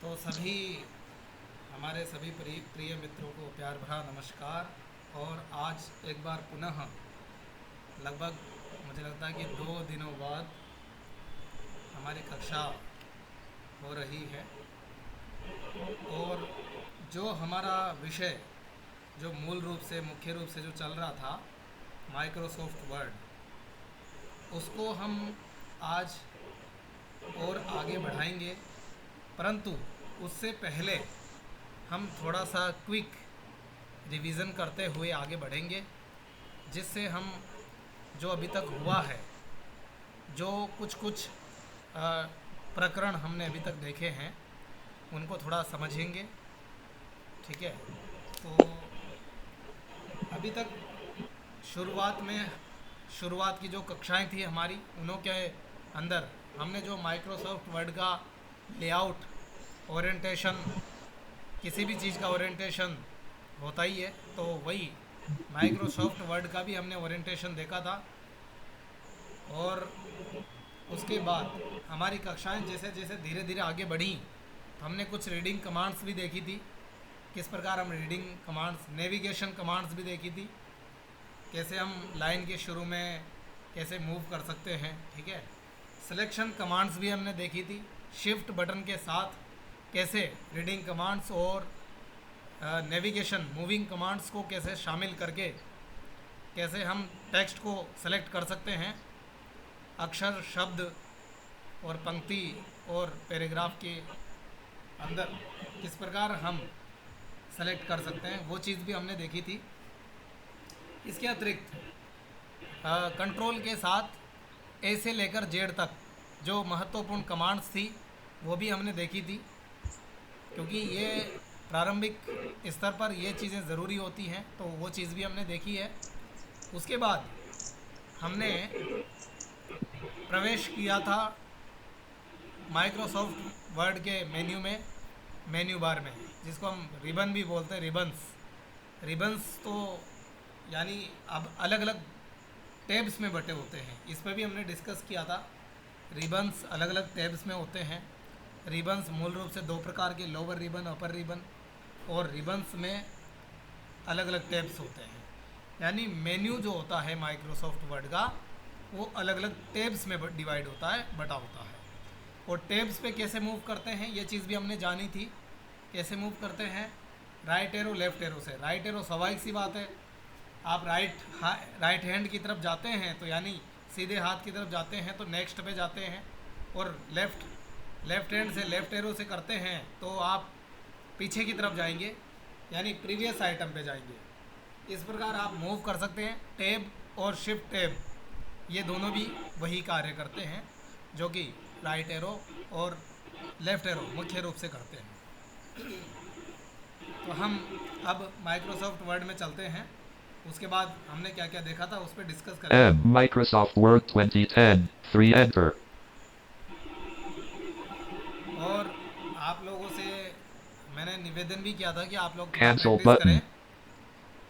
तो सभी हमारे सभी प्रिय मित्रों को प्यार भरा नमस्कार। और आज एक बार पुनः लगभग मुझे लगता है कि 2 दिनों बाद हमारी कक्षा हो रही है। और जो हमारा विषय जो मूल रूप से मुख्य रूप से जो चल रहा था माइक्रोसॉफ्ट वर्ड, उसको हम आज और आगे बढ़ाएंगे। परंतु उससे पहले हम थोड़ा सा क्विक रिवीजन करते हुए आगे बढ़ेंगे, जिससे हम जो अभी तक हुआ है, जो कुछ कुछ प्रकरण हमने अभी तक देखे हैं, उनको थोड़ा समझेंगे। ठीक है। तो अभी तक शुरुआत की जो कक्षाएं थी हमारी, उन्हों के अंदर हमने जो माइक्रोसॉफ्ट वर्ड का लेआउट, ओरिएंटेशन, किसी भी चीज़ का ओरिएंटेशन होता ही है, तो वही माइक्रोसॉफ्ट वर्ड का भी हमने ओरिएंटेशन देखा था। और उसके बाद हमारी कक्षाएं जैसे जैसे धीरे धीरे आगे बढ़ी, तो हमने कुछ रीडिंग कमांड्स भी देखी थी, किस प्रकार हम रीडिंग कमांड्स, नेविगेशन कमांड्स भी देखी थी, कैसे हम लाइन के शुरू में कैसे मूव कर सकते हैं। ठीक है। सिलेक्शन कमांड्स भी हमने देखी थी, शिफ्ट बटन के साथ कैसे रीडिंग कमांड्स और नेविगेशन मूविंग कमांड्स को कैसे शामिल करके कैसे हम टेक्स्ट को सेलेक्ट कर सकते हैं, अक्षर, शब्द और पंक्ति और पैराग्राफ के अंदर किस प्रकार हम सेलेक्ट कर सकते हैं, वो चीज़ भी हमने देखी थी। इसके अतिरिक्त कंट्रोल के साथ ए से लेकर जेड तक जो महत्वपूर्ण कमांड्स थी, वो भी हमने देखी थी, क्योंकि ये प्रारंभिक स्तर पर ये चीज़ें ज़रूरी होती हैं, तो वो चीज़ भी हमने देखी है। उसके बाद हमने प्रवेश किया था माइक्रोसॉफ्ट वर्ड के मेन्यू में, मेन्यू बार में, जिसको हम रिबन भी बोलते हैं। रिबन्स तो यानी अब अलग अलग टैब्स में बटे होते हैं, इस पर भी हमने डिस्कस किया था। रिबन्स अलग अलग टैब्स में होते हैं। रिबन्स मूल रूप से दो प्रकार के, लोअर रिबन, अपर रिबन, और रिबन्स में अलग अलग टैब्स होते हैं। यानी मेन्यू जो होता है माइक्रोसॉफ्ट वर्ड का, वो अलग अलग टैब्स में डिवाइड होता है, बटा होता है। और टैब्स पे कैसे मूव करते हैं, ये चीज़ भी हमने जानी थी, कैसे मूव करते हैं राइट एरो लेफ़्ट एरो से। राइट एरो स्वाभाविक सी बात है, आप राइट हैंड की तरफ जाते हैं तो यानी सीधे हाथ की तरफ जाते हैं तो नेक्स्ट पे जाते हैं, और लेफ़्ट हैंड से लेफ़्ट एरो से करते हैं तो आप पीछे की तरफ जाएंगे, यानी प्रीवियस आइटम पे जाएंगे। इस प्रकार आप मूव कर सकते हैं। टैब और शिफ्ट टैब, ये दोनों भी वही कार्य करते हैं जो कि राइट एरो और लेफ़्ट एरो मुख्य रूप से करते हैं। तो हम अब माइक्रोसॉफ्ट वर्ड में चलते हैं। उसके बाद हमने क्या क्या देखा था उस पर डिस्कस करेंगे। Microsoft Word 2010, 3 enter. और आप लोगों से मैंने निवेदन भी किया था कि आप लोग Cancel प्रैक्टिस button. करें,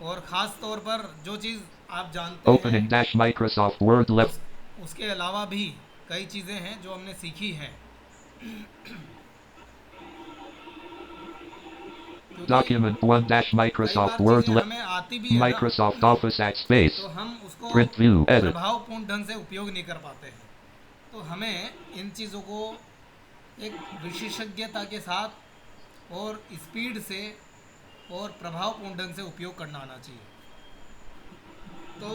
और ख़ास तौर पर जो चीज़ आप जानते Opening हैं, dash Microsoft Word left. उसके अलावा भी कई चीज़ें हैं जो हमने सीखी हैं। Document 1 dash कई Microsoft बार Word चीज़ें left. हमें आती भी है ना, Microsoft Office at space. तो हम उसको Print view edit. प्रभावपूर्ण ढंग से उपयोग नहीं कर पाते हैं। तो हमें इन चीज़ों को एक विशेषज्ञता के साथ और स्पीड से और प्रभावपूर्ण ढंग से उपयोग करना आना चाहिए। तो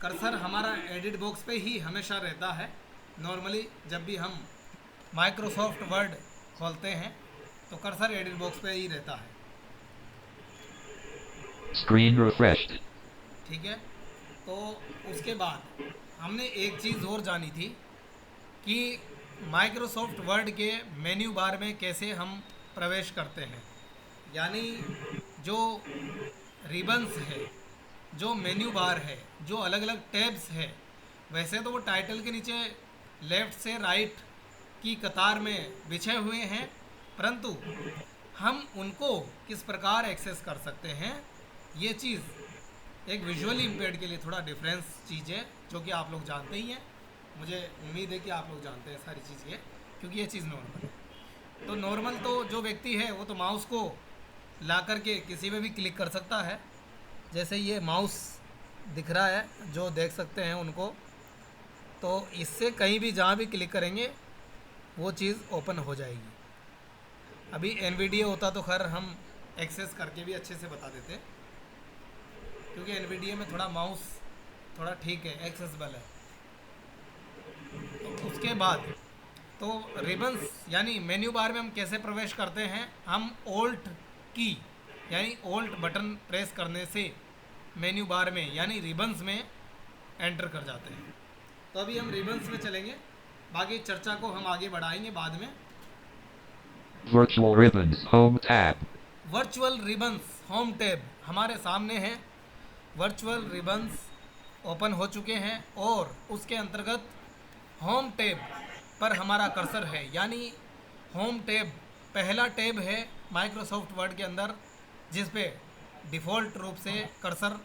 कर्सर हमारा एडिट बॉक्स पे ही हमेशा रहता है। नॉर्मली जब भी हम माइक्रोसॉफ्ट वर्ड खोलते हैं तो कर्सर एडिट बॉक्स पे ही रहता है। Screen refreshed. ठीक है। तो उसके बाद हमने एक चीज़ और जानी थी कि माइक्रोसॉफ्ट वर्ड के मेन्यू बार में कैसे हम प्रवेश करते हैं। यानी जो रिबन्स है, जो मेन्यू बार है, जो अलग अलग टैब्स है, वैसे तो वो टाइटल के नीचे लेफ़्ट से राइट की कतार में बिछे हुए हैं, परंतु हम उनको किस प्रकार एक्सेस कर सकते हैं, ये चीज़ एक विजुअली इम्पेयर्ड के लिए थोड़ा डिफरेंस चीज़ है, जो कि आप लोग जानते ही हैं। मुझे उम्मीद है कि आप लोग जानते हैं सारी चीज़ें, क्योंकि ये चीज़ नॉर्मल है। तो नॉर्मल तो जो व्यक्ति है वो तो माउस को ला करके किसी पे भी क्लिक कर सकता है। जैसे ये माउस दिख रहा है, जो देख सकते हैं उनको, तो इससे कहीं भी जहाँ भी क्लिक करेंगे वो चीज़ ओपन हो जाएगी। अभी एनवीडिया होता तो खैर हम एक्सेस करके भी अच्छे से बता देते, क्योंकि एनवीडिया में थोड़ा माउस थोड़ा ठीक है, एक्सेसिबल है। तो उसके बाद तो रिबन्स यानी मेन्यू बार में हम कैसे प्रवेश करते हैं, हम ओल्ट की यानी ओल्ट बटन प्रेस करने से मेन्यू बार में यानी रिबन्स में एंटर कर जाते हैं। तो अभी हम रिबन्स में चलेंगे, बाकी चर्चा को हम आगे बढ़ाएंगे बाद में। Virtual ribbons. Home tab. Virtual ribbons home tab हमारे सामने है। वर्चुअल रिबन्स ओपन हो चुके हैं और उसके अंतर्गत होम टैब पर हमारा कर्सर है, यानी होम टैब पहला टैब है माइक्रोसॉफ्ट वर्ड के अंदर, जिस पे डिफ़ॉल्ट रूप से कर्सर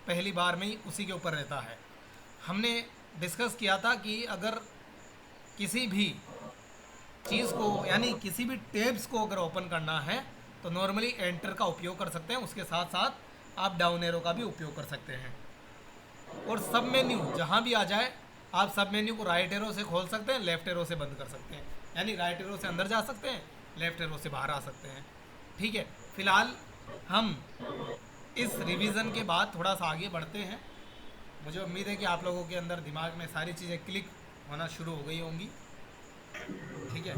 पहली बार में ही उसी के ऊपर रहता है। हमने डिस्कस किया था कि अगर किसी भी चीज़ को यानी किसी भी टैब्स को अगर ओपन करना है तो नॉर्मली एंटर का उपयोग कर सकते हैं, उसके साथ साथ आप डाउन एरो का भी उपयोग कर सकते हैं। और सब मेन्यू जहाँ भी आ जाए आप सब मेन्यू को राइट एरो से खोल सकते हैं, लेफ्ट एरो से बंद कर सकते हैं, यानी राइट एरो से अंदर जा सकते हैं, लेफ्ट एरो से बाहर आ सकते हैं। ठीक है, फिलहाल हम इस रिवीजन के बाद थोड़ा सा आगे बढ़ते हैं। मुझे उम्मीद है कि आप लोगों के अंदर दिमाग में सारी चीज़ें क्लिक होना शुरू हो गई होंगी। ठीक है,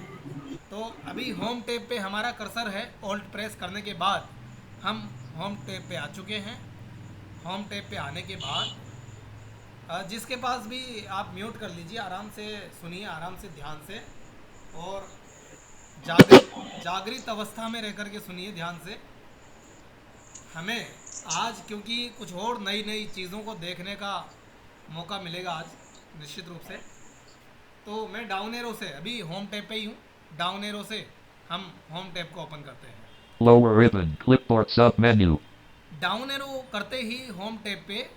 तो अभी होम टैब पे हमारा कर्सर है, ऑल्ट प्रेस करने के बाद हम होम टैब पे आ चुके हैं। होम टैब पे आने के बाद जिसके पास भी आप म्यूट कर लीजिए, आराम से सुनिए, आराम से ध्यान से, और जागृत अवस्था में रह कर के सुनिए ध्यान से। हमें आज क्योंकि कुछ और नई नई चीज़ों को देखने का मौका मिलेगा आज निश्चित रूप से, तो मैं डाउन एरो से अभी होम टैब पे ही हूँ, डाउन एरो से हम होम टैब को ओपन करते हैं। Lower ribbon. Clipboard sub menu. Down arrow करते ही होम टैब पे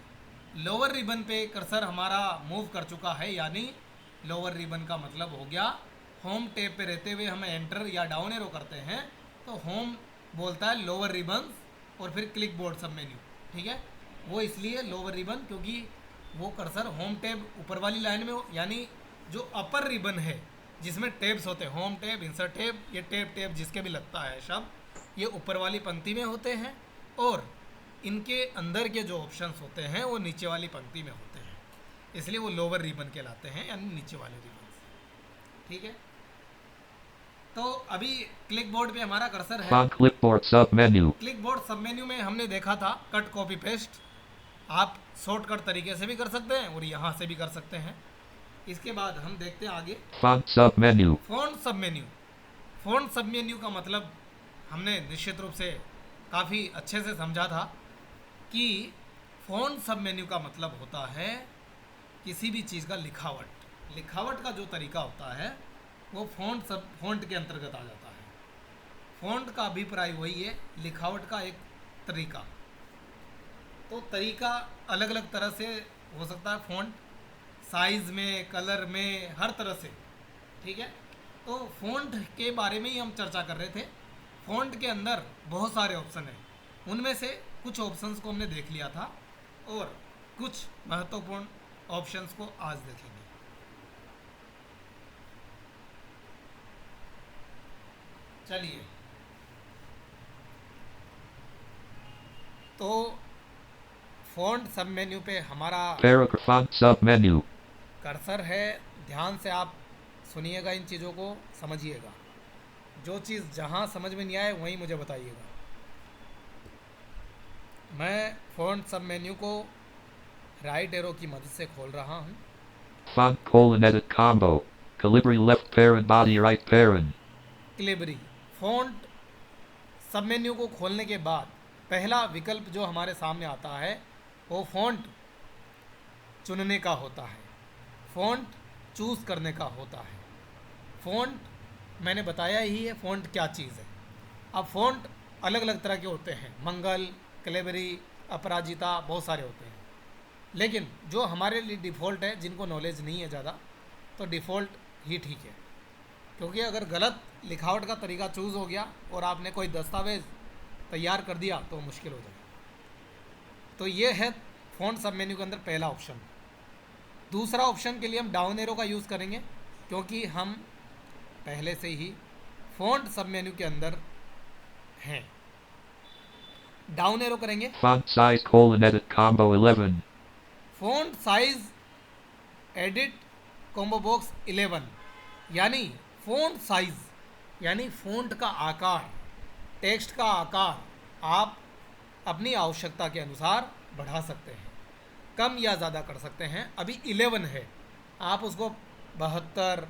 लोअर रिबन पे कर्सर हमारा मूव कर चुका है, यानी लोअर रिबन का मतलब हो गया होम टैब पे रहते हुए हम एंटर या डाउन एरो करते हैं तो होम बोलता है लोअर रिबन और फिर क्लिक बोर्ड सब मेन्यू। ठीक है, वो इसलिए लोअर रिबन क्योंकि वो कर्सर होम टैब ऊपर वाली लाइन में हो, यानी जो अपर रिबन है जिसमें टैब्स होते हैं, होम टैब, इंसर्ट टैब, ये टैब जिसके भी लगता है शब्द, ये ऊपर वाली पंक्ति में होते हैं और इनके अंदर के जो ऑप्शंस होते हैं वो नीचे वाली पंक्ति में होते हैं, इसलिए वो लोअर रिबन कहलाते हैं, यानी नीचे वाले रिबन। ठीक है, तो अभी क्लिक बोर्ड पे हमारा कर्सर है। Font clipboard sub menu. Click board सब मेन्यू में हमने देखा था कट कॉपी पेस्ट, आप शॉर्टकट तरीके से भी कर सकते हैं और यहाँ से भी कर सकते हैं। इसके बाद हम देखते हैं आगे Font sub menu. फ़ॉन्ट सब मेन्यू। फ़ॉन्ट सब मेन्यू का मतलब हमने निश्चित रूप से काफ़ी अच्छे से समझा था कि फ़ॉन्ट सब मेन्यू का मतलब होता है किसी भी चीज़ का लिखावट। लिखावट का जो तरीका होता है वो फ़ॉन्ट के अंतर्गत आ जाता है। फ़ॉन्ट का अभिप्राय वही है, लिखावट का एक तरीका। तो तरीका अलग अलग तरह से हो सकता है, फ़ॉन्ट साइज़ में, कलर में, हर तरह से। ठीक है, तो फ़ॉन्ट के बारे में ही हम चर्चा कर रहे थे। फ़ॉन्ट के अंदर बहुत सारे ऑप्शन हैं, उनमें से कुछ ऑप्शंस को हमने देख लिया था और कुछ महत्वपूर्ण ऑप्शंस को आज देखेंगे। चलिए, तो फ़ॉन्ट सब मेन्यू पे हमारा Paragraph font sub menu. Cursor है। ध्यान से आप सुनिएगा, इन चीज़ों को समझिएगा, जो चीज़ जहाँ समझ में नहीं आए वहीं मुझे बताइएगा। मैं फ़ॉन्ट सब मेन्यू को राइट एरो की मदद से खोल रहा हूँ। Font colon edit combo. Calibri left parent body right parent. Calibri font सब मेन्यू को खोलने के बाद पहला विकल्प जो हमारे सामने आता है वो फ़ॉन्ट चुनने का होता है, फ़ॉन्ट चूज़ करने का होता है। फ़ॉन्ट मैंने बताया ही है फ़ॉन्ट क्या चीज़ है। अब फ़ॉन्ट अलग अलग तरह के होते हैं, मंगल, क्लेबरी, अपराजिता, बहुत सारे होते हैं, लेकिन जो हमारे लिए डिफ़ॉल्ट है, जिनको नॉलेज नहीं है ज़्यादा, तो डिफ़ॉल्ट ही ठीक है, क्योंकि अगर गलत लिखावट का तरीका चूज़ हो गया और आपने कोई दस्तावेज़ तैयार कर दिया तो मुश्किल हो जाएगा। तो ये है फ़ॉन्ट सब मेन्यू के अंदर पहला ऑप्शन। दूसरा ऑप्शन के लिए हम डाउन एरो का यूज़ करेंगे, क्योंकि हम पहले से ही फ़ॉन्ट सब मेन्यू के अंदर हैं। डाउन एरो करेंगे, Font size :edit combo 11. Font size edit combo box 11, यानी फ़ॉन्ट साइज यानी फ़ॉन्ट का आकार, टेक्स्ट का आकार आप अपनी आवश्यकता के अनुसार बढ़ा सकते हैं, कम या ज़्यादा कर सकते हैं। अभी 11 है, आप उसको 72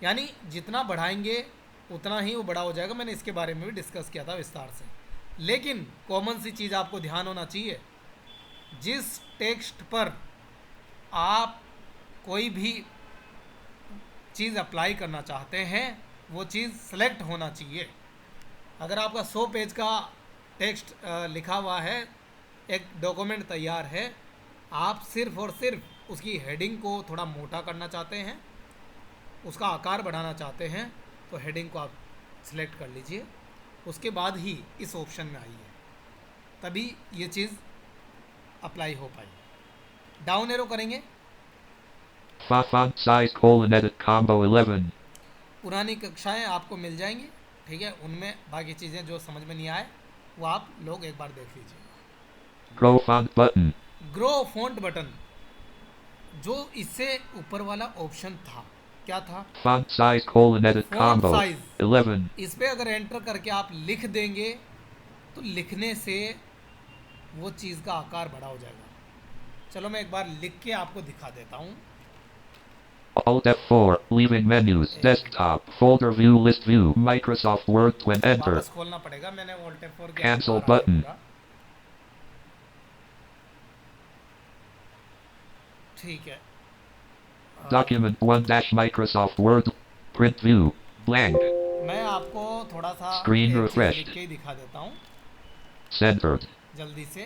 यानी जितना बढ़ाएंगे उतना ही वो बड़ा हो जाएगा। मैंने इसके बारे में भी डिस्कस किया था विस्तार से। लेकिन कॉमन सी चीज़ आपको ध्यान होना चाहिए, जिस टेक्स्ट पर आप कोई भी चीज़ अप्लाई करना चाहते हैं वो चीज़ सेलेक्ट होना चाहिए। अगर आपका 100 पेज का टेक्स्ट लिखा हुआ है, एक डॉक्यूमेंट तैयार है, आप सिर्फ और सिर्फ उसकी हेडिंग को थोड़ा मोटा करना चाहते हैं, उसका आकार बढ़ाना चाहते हैं, तो हेडिंग को आप सिलेक्ट कर लीजिए। उसके बाद ही इस ऑप्शन में आइए, तभी ये चीज़ अप्लाई हो पाएगी। डाउन एरो करेंगे, Font size :edit combo 11. पुरानी कक्षाएं आपको मिल जाएंगी, ठीक है। उनमें बाकी चीज़ें जो समझ में नहीं आए वो आप लोग एक बार देख लीजिए। Grow font button. Grow font button, जो इससे ऊपर वाला ऑप्शन था, क्या था? Font size :edit Font combo size. 11. इस पे अगर एंटर करके आप लिख देंगे तो लिखने से वो चीज़ का आकार बड़ा हो जाएगा। चलो मैं एक बार लिख के आपको दिखा देता हूँ। Alt F4, leaving menus, desktop, folder view, list view, Microsoft Word when enter. वापस खोलना पड़ेगा, मैंने Alt F4 किया। Cancel button. ठीक है। Document 1 Microsoft Word, print view, blank, मैं आपको थोड़ा सा Screen एक चीज़ refreshed. लिख के ही दिखा देता हूँ centered, जल्दी से।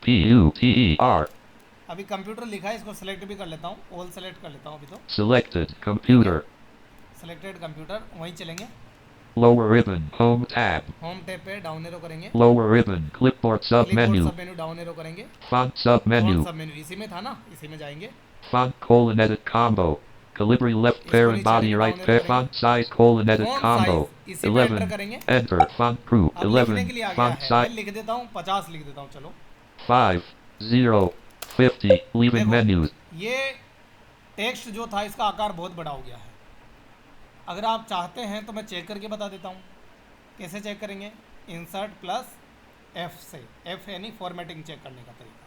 COMPUTER, अभी कंप्यूटर लिखा है, इसको सेलेक्ट भी कर लेता हूँ, ऑल सेलेक्ट कर लेता हूँ अभी तो। selected, computer, सेलेक्टेड कंप्यूटर, वहीं चलेंगे। lower ribbon, home tab, home tab पे डाउन एरो करेंगे, lower ribbon, clipboard sub clipboard menu, सब मेन्यू डाउन एरो करेंगे। font sub फॉन्ट menu, सब मेन्यू इसी में था ना, इसी में जाएंगे। font :edit combo, Calibri left इसको parent नीचे body लेके right डाउन एरो pair, करेंगे। font size :edit font combo size इसी में एंटर 11, करेंगे। enter, font group अब लिखने 11, के लिए आ गया font है, मैं size लिख देता हूँ 50 लिख देता हूँ। चलो 5, 0, 50, leaving देखो, menus, ये टेक्स्ट जो था इसका आकार बहुत बड़ा हो गया है। अगर आप चाहते हैं तो मैं चेक करके बता देता हूँ। कैसे चेक करेंगे? इंसर्ट प्लस एफ से, एफ यानी फॉर्मेटिंग चेक करने का तरीका।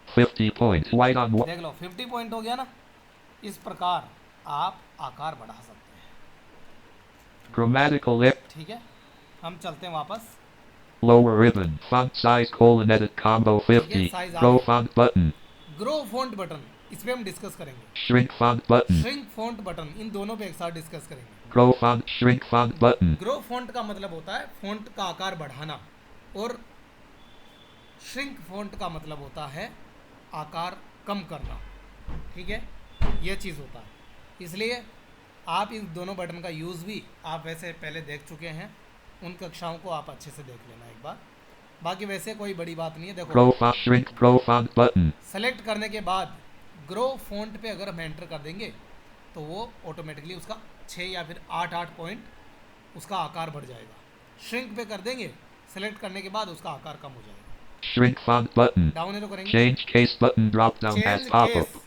50 points, white on देख लो 50 पॉइंट हो गया ना। इस प्रकार आप आकार बढ़ा सकते हैं, grammatical left, ठीक है। हम चलते हैं वापस। lower ribbon, font size :edit combo 50, size grow आ गया। font button, grow font button, इस पे हम डिस्कस करेंगे। shrink font button, shrink font button, इन दोनों पे एक साथ डिस्कस करेंगे। grow font, shrink font button, grow font का मतलब होता है फॉन्ट का आकार बढ़ाना, और श्रिंक फॉन्ट का मतलब होता है आकार कम करना, ठीक है। ये चीज़ होता है, इसलिए आप इन दोनों बटन का यूज़ भी आप वैसे पहले देख चुके हैं, उन कक्षाओं को आप अच्छे से देख लेना एक बार। बाकी वैसे कोई बड़ी बात नहीं है। देखो grow font, shrink, grow font button, select करने के बाद ग्रो फॉन्ट पे अगर हम एंटर कर देंगे तो वो ऑटोमेटिकली उसका 6 या फिर 8 पॉइंट उसका आकार बढ़ जाएगा। श्रिंक पे कर देंगे, सेलेक्ट करने के बाद उसका आकार कम हो जाएगा। shrink font button, down arrow करेंगे, change case button drop down change as pop case. up,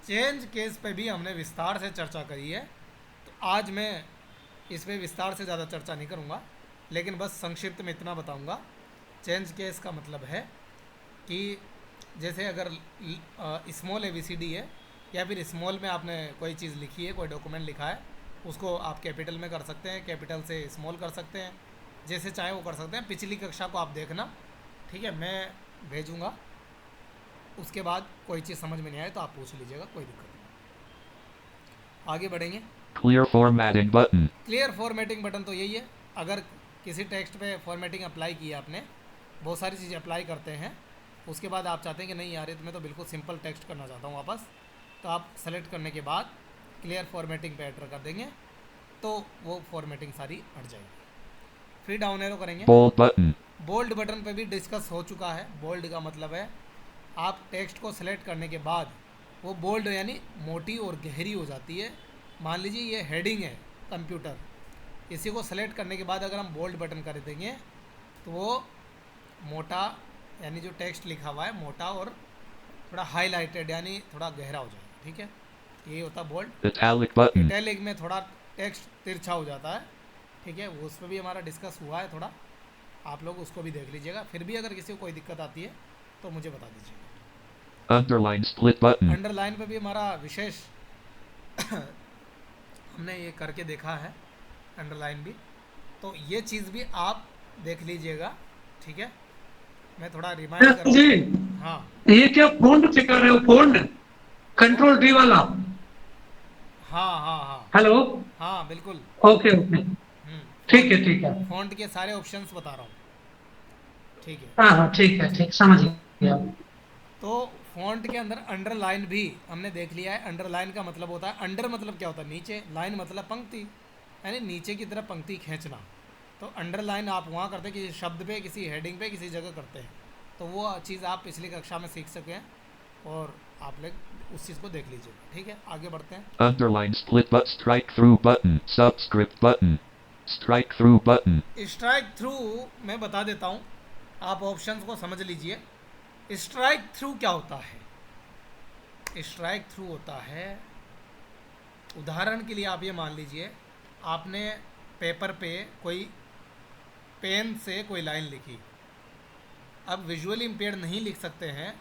change case पे भी हमने विस्तार से चर्चा करी है, तो आज मैं इस पे विस्तार से ज़्यादा चर्चा नहीं करूँगा, लेकिन बस संक्षिप्त में इतना बताऊँगा। चेंज केस का मतलब है कि जैसे अगर स्मॉल ABCD है, या फिर स्मॉल में आपने कोई चीज़ लिखी है, कोई डॉक्यूमेंट लिखा है, उसको आप कैपिटल में कर सकते हैं, कैपिटल से स्मॉल कर सकते हैं, जैसे चाहे वो कर सकते हैं। पिछली कक्षा को आप देखना, ठीक है, मैं भेजूँगा। उसके बाद कोई चीज़ समझ में नहीं आए तो आप पूछ लीजिएगा, कोई दिक्कत नहीं। आगे बढ़ेंगे। clear formatting button, clear formatting button तो यही है, अगर किसी टेक्स्ट पे फॉर्मेटिंग अप्लाई की है आपने, बहुत सारी चीज़ें अप्लाई करते हैं, उसके बाद आप चाहते हैं कि नहीं यार, मैं तो बिल्कुल सिंपल टेक्स्ट करना चाहता हूँ वापस, तो आप सेलेक्ट करने के बाद क्लियर फॉर्मेटिंग पे एंटर कर देंगे तो वो फॉर्मेटिंग सारी हट जाएगी। फिर डाउन एरो करेंगे। Bold button. बोल्ड बटन पे भी डिस्कस हो चुका है। बोल्ड का मतलब है आप टेक्स्ट को सेलेक्ट करने के बाद वो बोल्ड यानी मोटी और गहरी हो जाती है। मान लीजिए ये हेडिंग है कंप्यूटर, इसी को सेलेक्ट करने के बाद अगर हम बोल्ड बटन कर देंगे तो वो मोटा यानी जो टेक्स्ट लिखा हुआ है मोटा और थोड़ा हाईलाइटेड यानी थोड़ा गहरा हो जाएगा। ठीक है, यही होता है बोल्ड। Italic button. इटैलिक में थोड़ा टेक्स्ट तिरछा हो जाता है। ठीक है, वो उस पर भी हमारा डिस्कस हुआ है थोड़ा, आप लोग उसको भी देख लीजिएगा। फिर भी अगर किसी को कोई दिक्कत आती है तो मुझे बता दीजिएगा। Underline split button. अंडरलाइन पे भी हमारा विशेष हमने ये करके देखा है अंडरलाइन भी, तो ये चीज़ भी आप देख लीजिएगा। ठीक है, मैं थोड़ा रिमाइंड कर जी, हाँ ये क्या फोन पे कर रहे हो? फोन कंट्रोल डी वाला? हाँ हाँ हाँ हेलो, हाँ बिल्कुल। ओके ओके, ठीक है ठीक है, फ़ॉन्ट के सारे ऑप्शंस बता रहा हूँ। ठीक है, हाँ हाँ ठीक है, ठीक समझ गया। तो फ़ॉन्ट के अंदर अंडरलाइन भी हमने देख लिया है। अंडरलाइन का मतलब होता है, अंडर मतलब क्या होता है नीचे, लाइन मतलब पंक्ति यानी नीचे की तरफ पंक्ति खींचना। तो अंडरलाइन आप वहाँ करते हैं किसी शब्द पे, किसी हेडिंग पे, किसी जगह करते हैं। तो वो चीज़ आप पिछली कक्षा में सीख सकें और आप लोग उस चीज़ को देख लीजिए। ठीक है, आगे बढ़ते हैं। Underline split but strike through button. Subscript button. Strike through button. Strike through मैं बता देता हूँ, आप ऑप्शंस को समझ लीजिए। स्ट्राइक थ्रू क्या होता है? स्ट्राइक थ्रू होता है, उदाहरण के लिए आप ये मान लीजिए आपने पेपर पे कोई पेन से कोई लाइन लिखी। अब विजुअली इम्पेयर्ड नहीं लिख सकते हैं,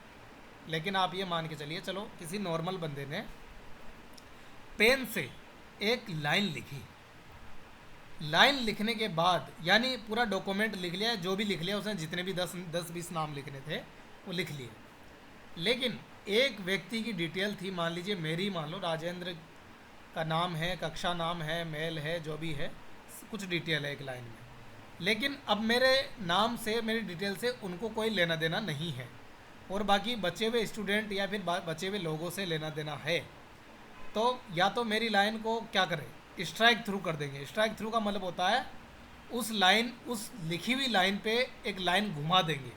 लेकिन आप ये मान के चलिए, चलो किसी नॉर्मल बंदे ने पेन से एक लाइन लिखी। लाइन लिखने के बाद यानी पूरा डॉक्यूमेंट लिख लिया, जो भी लिख लिया उसने, जितने भी 10-20 नाम लिखने थे वो लिख लिए। लेकिन एक व्यक्ति की डिटेल थी, मान लीजिए मेरी, मान लो राजेंद्र का नाम है, कक्षा नाम है, मेल है, जो भी है, कुछ डिटेल है एक लाइन में। लेकिन अब मेरे नाम से, मेरी डिटेल से उनको कोई लेना देना नहीं है और बाकी बचे हुए स्टूडेंट या फिर बचे हुए लोगों से लेना देना है। तो या तो मेरी लाइन को क्या करें, स्ट्राइक थ्रू कर देंगे। स्ट्राइक थ्रू का मतलब होता है उस लाइन, उस लिखी हुई लाइन पे एक लाइन घुमा देंगे,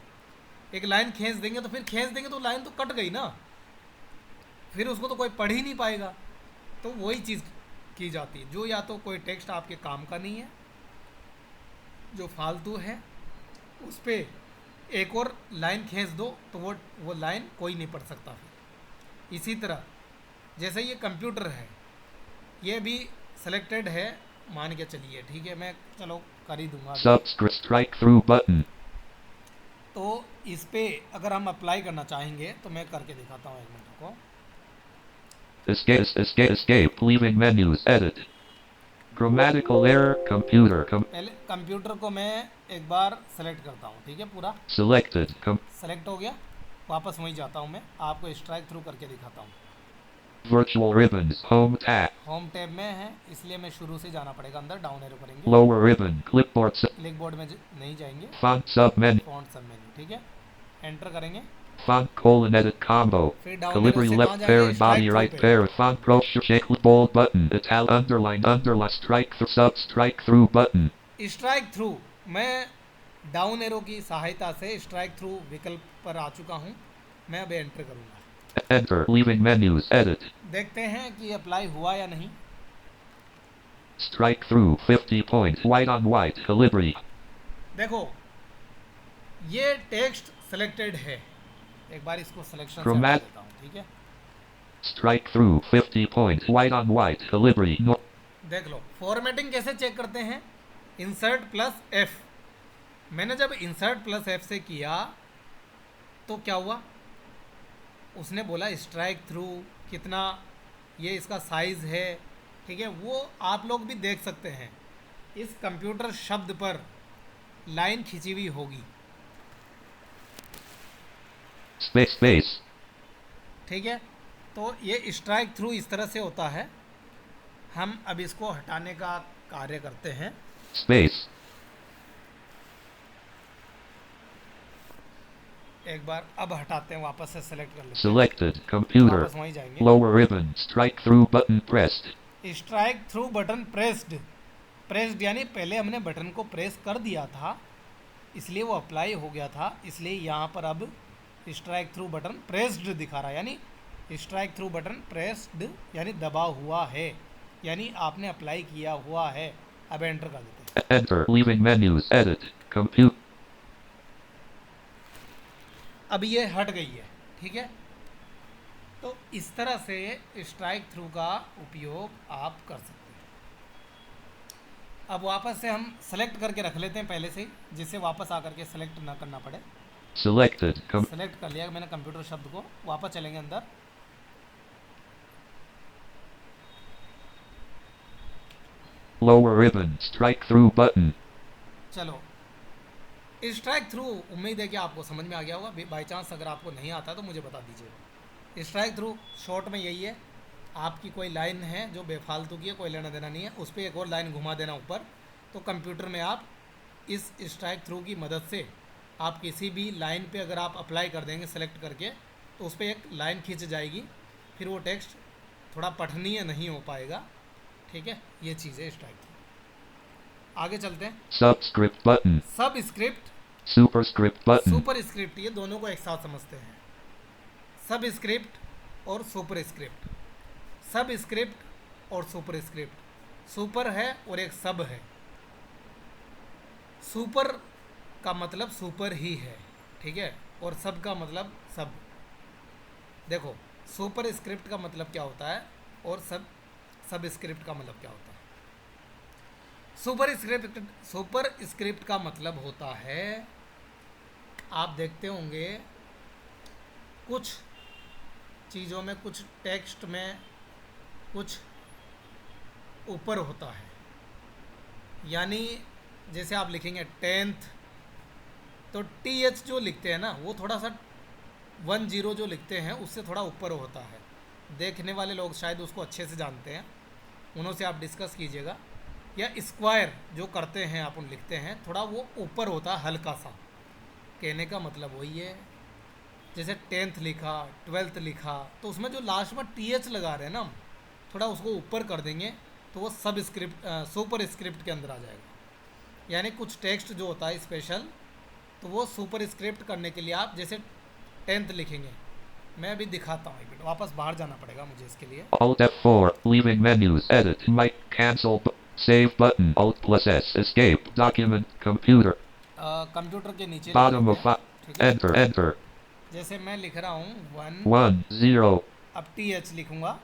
एक लाइन खींच देंगे। तो फिर खींच देंगे तो लाइन तो कट गई ना, फिर उसको तो कोई पढ़ ही नहीं पाएगा। तो वही चीज़ की जाती है, जो या तो कोई टेक्स्ट आपके काम का नहीं है, जो फालतू है, उस पर एक और लाइन खींच दो तो वो लाइन कोई नहीं पढ़ सकता। फिर इसी तरह जैसे ये कंप्यूटर है, ये भी सेलेक्टेड है मान के चलिए। ठीक है, मैं चलो कर ही दूंगा। Subscript strike through button. तो इस पे अगर हम अप्लाई करना चाहेंगे तो मैं करके दिखाता हूँ, एक मिनट को। Escape. Leaving menus. Edit. Grammatical error. Computer. पहले कंप्यूटर को मैं एक बार सेलेक्ट करता हूँ। ठीक है, पूरा Selected. सेलेक्ट हो गया, वापस वहीं जाता हूँ, मैं आपको स्ट्राइक थ्रू करके दिखाता हूँ। Virtual ribbons. Home tab. Home tab में है इसलिए मैं शुरू से जाना पड़ेगा अंदर, डाउन एरो करेंगे। Lower ribbon. Clipboard. Click board में नहीं जाएंगे, Font sub menu. फॉन्ट सब मेन्यू। ठीक है, एंटर करेंगे। Font colon edit combo. फिर डाउन एरो Calibri से left कहाँ pair जाएंगे? and body strike right through पे। pair. Font brochure shake bold button. Ital underline strike through sub strike through button. Strike through मैं down arrow की सहायता से strike through विकल्प पर आ चुका हूँ। मैं अब एंटर करूँगा, Enter. Leaving menus. Edit. देखते हैं कि अप्लाई हुआ या नहीं। Strike through 50 points. White on white. Calibri. देखो ये टेक्स्ट सेलेक्टेड है, एक बार इसको सिलेक्शन से हटा Chromat- देता हूँ। ठीक है, Strike through 50 points. White on white. Calibri. No. देख लो फॉर्मेटिंग कैसे चेक करते हैं। इंसर्ट प्लस एफ, मैंने जब इंसर्ट प्लस एफ से किया तो क्या हुआ, उसने बोला स्ट्राइक थ्रू कितना, ये इसका साइज़ है। ठीक है, वो आप लोग भी देख सकते हैं, इस कंप्यूटर शब्द पर लाइन खिंची हुई होगी। Space. ठीक है, तो ये स्ट्राइक थ्रू इस तरह से होता है। हम अब इसको हटाने का कार्य करते हैं। Space. एक बार अब हटाते हैं, वापस से सेलेक्ट कर लेते हैं, Selected. Computer. वापस वहीं जाएंगे। Lower ribbon. Strike through button pressed. Strike through button pressed, pressed यानी पहले हमने बटन को प्रेस कर दिया था इसलिए वो अप्लाई हो गया था, इसलिए यहाँ पर अब स्ट्राइक थ्रू बटन प्रेस्ड दिखा रहा है, यानी स्ट्राइक थ्रू बटन प्रेस्ड यानी दबा हुआ है, यानी आपने अप्लाई किया हुआ है। अब एंटर कर देते हैं। Enter. Leaving menus. Edit. Compute. अब ये हट गई है, ठीक है। तो इस तरह से स्ट्राइक थ्रू का उपयोग आप कर सकते हैं। अब वापस से हम सेलेक्ट करके रख लेते हैं पहले से ही, जिससे वापस आकर के सेलेक्ट ना करना पड़े। Selected. सेलेक्ट कर लिया मैंने कंप्यूटर शब्द को, वापस चलेंगे अंदर। Lower ribbon. Strike through button. चलो, स्ट्राइक थ्रू उम्मीद है कि आपको समझ में आ गया होगा। बाई चांस अगर आपको नहीं आता तो मुझे बता दीजिएगा। स्ट्राइक थ्रू शॉर्ट में यही है, आपकी कोई लाइन है जो बेफालतू की है, कोई लेना देना नहीं है, उस पर एक और लाइन घुमा देना ऊपर, तो कंप्यूटर में आप इस स्ट्राइक थ्रू की मदद से आप किसी भी लाइन पे अगर आप अप्लाई कर देंगे सेलेक्ट करके, तो उस पर एक लाइन खींच जाएगी, फिर वो टेक्स्ट थोड़ा पठनीय नहीं हो पाएगा, ठीक है। ये चीज़ है स्ट्राइक थ्रू। आगे चलते हैं। Subscript button. सब script, Superscript button. Super script, ये दोनों को एक साथ समझते हैं। सब स्क्रिप्ट और सुपर स्क्रिप्ट। सब स्क्रिप्ट और सुपर स्क्रिप्ट, सुपर है और एक सब है। सुपर का मतलब सुपर ही है, ठीक है, और सब का मतलब सब। देखो, सुपर स्क्रिप्ट का मतलब क्या होता है और सब स्क्रिप्ट का मतलब क्या होता है। सुपर स्क्रिप्ट का मतलब होता है, आप देखते होंगे कुछ चीज़ों में, कुछ टेक्स्ट में कुछ ऊपर होता है, यानी जैसे आप लिखेंगे 10th, तो TH जो लिखते हैं ना, वो थोड़ा सा 10 जो लिखते हैं उससे थोड़ा ऊपर होता है। देखने वाले लोग शायद उसको अच्छे से जानते हैं, उनसे आप डिस्कस कीजिएगा। या स्क्वायर जो करते हैं आप, उन लिखते हैं, थोड़ा वो ऊपर होता है हल्का सा। कहने का मतलब वही है, जैसे 10th लिखा, 12th लिखा, तो उसमें जो लास्ट में TH लगा रहे हैं ना हम, थोड़ा उसको ऊपर कर देंगे तो वो सब स्क्रिप्ट सुपर स्क्रिप्ट के अंदर आ जाएगा। यानी कुछ टेक्स्ट जो होता है स्पेशल, तो वो सुपर स्क्रिप्ट करने के लिए आप जैसे 10th लिखेंगे, मैं अभी दिखाता हूँ, एक मिनट, वापस बाहर जाना पड़ेगा मुझे इसके लिए। Alt F4. Leaving menus. Edit. Mic. Cancel. Save button. Alt plus S. Escape. Document. Computer. Computer के नीचे Bottom लिखते of हैं, file. ठीक है। Enter. Enter. जैसे मैं लिख रहा हूँ 1, 1 0 अब TH लिखूँगा।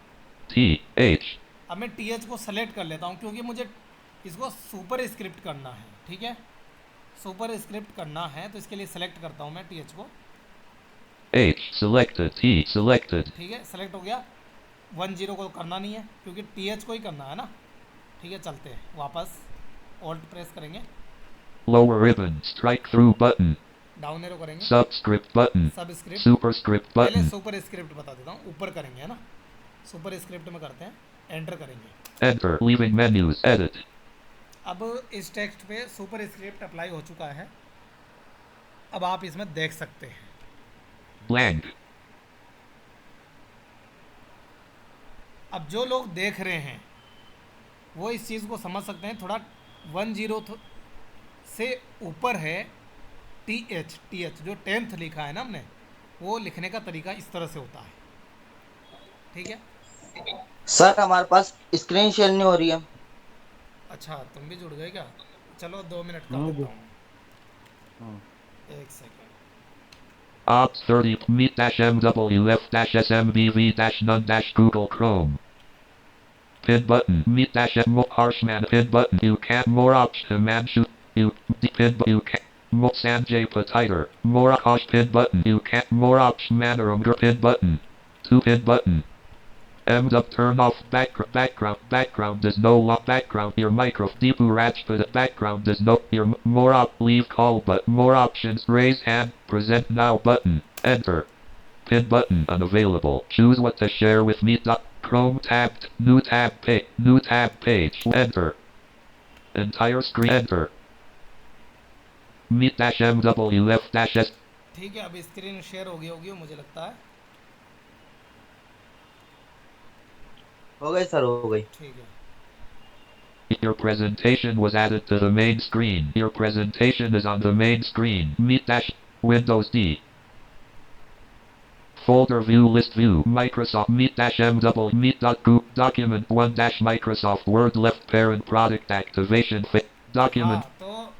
T H. अब मैं TH को सेलेक्ट कर लेता हूँ क्योंकि मुझे इसको सुपर स्क्रिप्ट करना है, ठीक है। सुपर स्क्रिप्ट करना है तो इसके लिए सेलेक्ट करता हूँ मैं TH को, H selected. T selected. ठीक है, सेलेक्ट हो गया। 10 को करना नहीं है क्योंकि TH को ही करना है ना, ठीक है। चलते हैं वापस, ऑल्ट प्रेस करेंगे, Lower ribbon. Strike through button. Down arrow करेंगे, Subscript button. सब स्क्रिप्ट। Superscript पहले button. सुपर स्क्रिप्ट बता देता हूँ, ऊपर करेंगे है ना, सुपर स्क्रिप्ट में करते हैं, एंटर करेंगे। Enter. Leaving menus. Edit. अब इस टेक्स्ट पे सुपर स्क्रिप्ट अप्लाई हो चुका है, अब आप इसमें देख सकते हैं। Blank. अब जो लोग देख रहे हैं वो इस चीज़ को समझ सकते हैं, थोड़ा 10 से ऊपर है TH जो 10th लिखा है ना हमने, वो लिखने का तरीका इस तरह से होता है, ठीक है। सर हमारे पास स्क्रीन शेयर नहीं हो रही है। अच्छा, तुम भी जुड़ गए क्या? चलो 2 मिनट कर देता हूँ, एक second. Opt 30 meet dash MW left dash SMBV dash none dash Google Chrome. Pin button meet dash M Harshman pin button you can't more option man shoot you pin you can more Sanjay Patiter more Akash pin button you can't more option man pin button 2 pin button M's up turn off background is no lock background your micro Deepu Rajput background is no your more up leave call but more options raise hand present now button enter pin button unavailable choose what to share with me Chrome tabbed new tab page enter entire screen enter meet dash MW left dash S ठीक है, अब screen share हो गई होगी मुझे लगता है। हो गई सर, हो गई। ठीक है। Your presentation was added to the main screen. Your presentation is on the main screen. Meet dash Windows D. Folder view list view. Microsoft Meet dash M double Meet dot group document 1 dash Microsoft Word left parent product activation document. हाँ, तो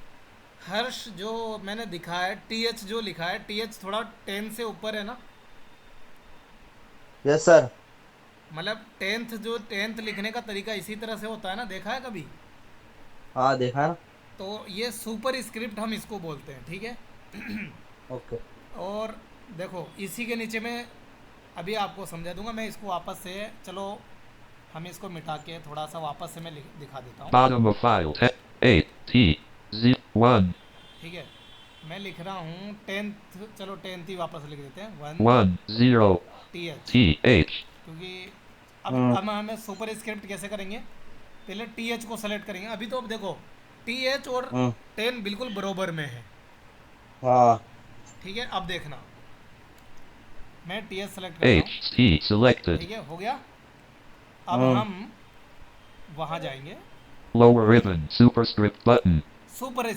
हर्ष जो मैंने दिखा है, TH जो लिखा है, TH थोड़ा 10 से ऊपर है ना? Yes sir. मतलब 10th लिखने का तरीका इसी तरह से होता है ना, देखा है कभी? हाँ देखा है ना। तो ये सुपर स्क्रिप्ट हम इसको बोलते हैं, ठीक है। ओके। और देखो इसी के नीचे में अभी आपको समझा दूंगा, मैं इसको वापस से, चलो हम इसको मिटा के थोड़ा सा वापस से मैं दिखा देता हूँ। Bottom of file. 8 T Z 1 ठीक है, मैं लिख रहा हूँ 10th, चलो 10th ही वापस लिख देते हैं, 1 0 TH, T H. क्योंकि अब हमें सुपर स्क्रिप्ट कैसे करेंगे, पहले TH को सेलेक्ट करेंगे। अभी तो अब देखो TH और 10 बिल्कुल बरोबर में है, हाँ। ठीक है। अब देखना, मैं TH सेलेक्ट करता H हूँ, T selected. ठीक है, हो गया। अब हम वहाँ जाएंगे, Lower ribbon superscript button. Super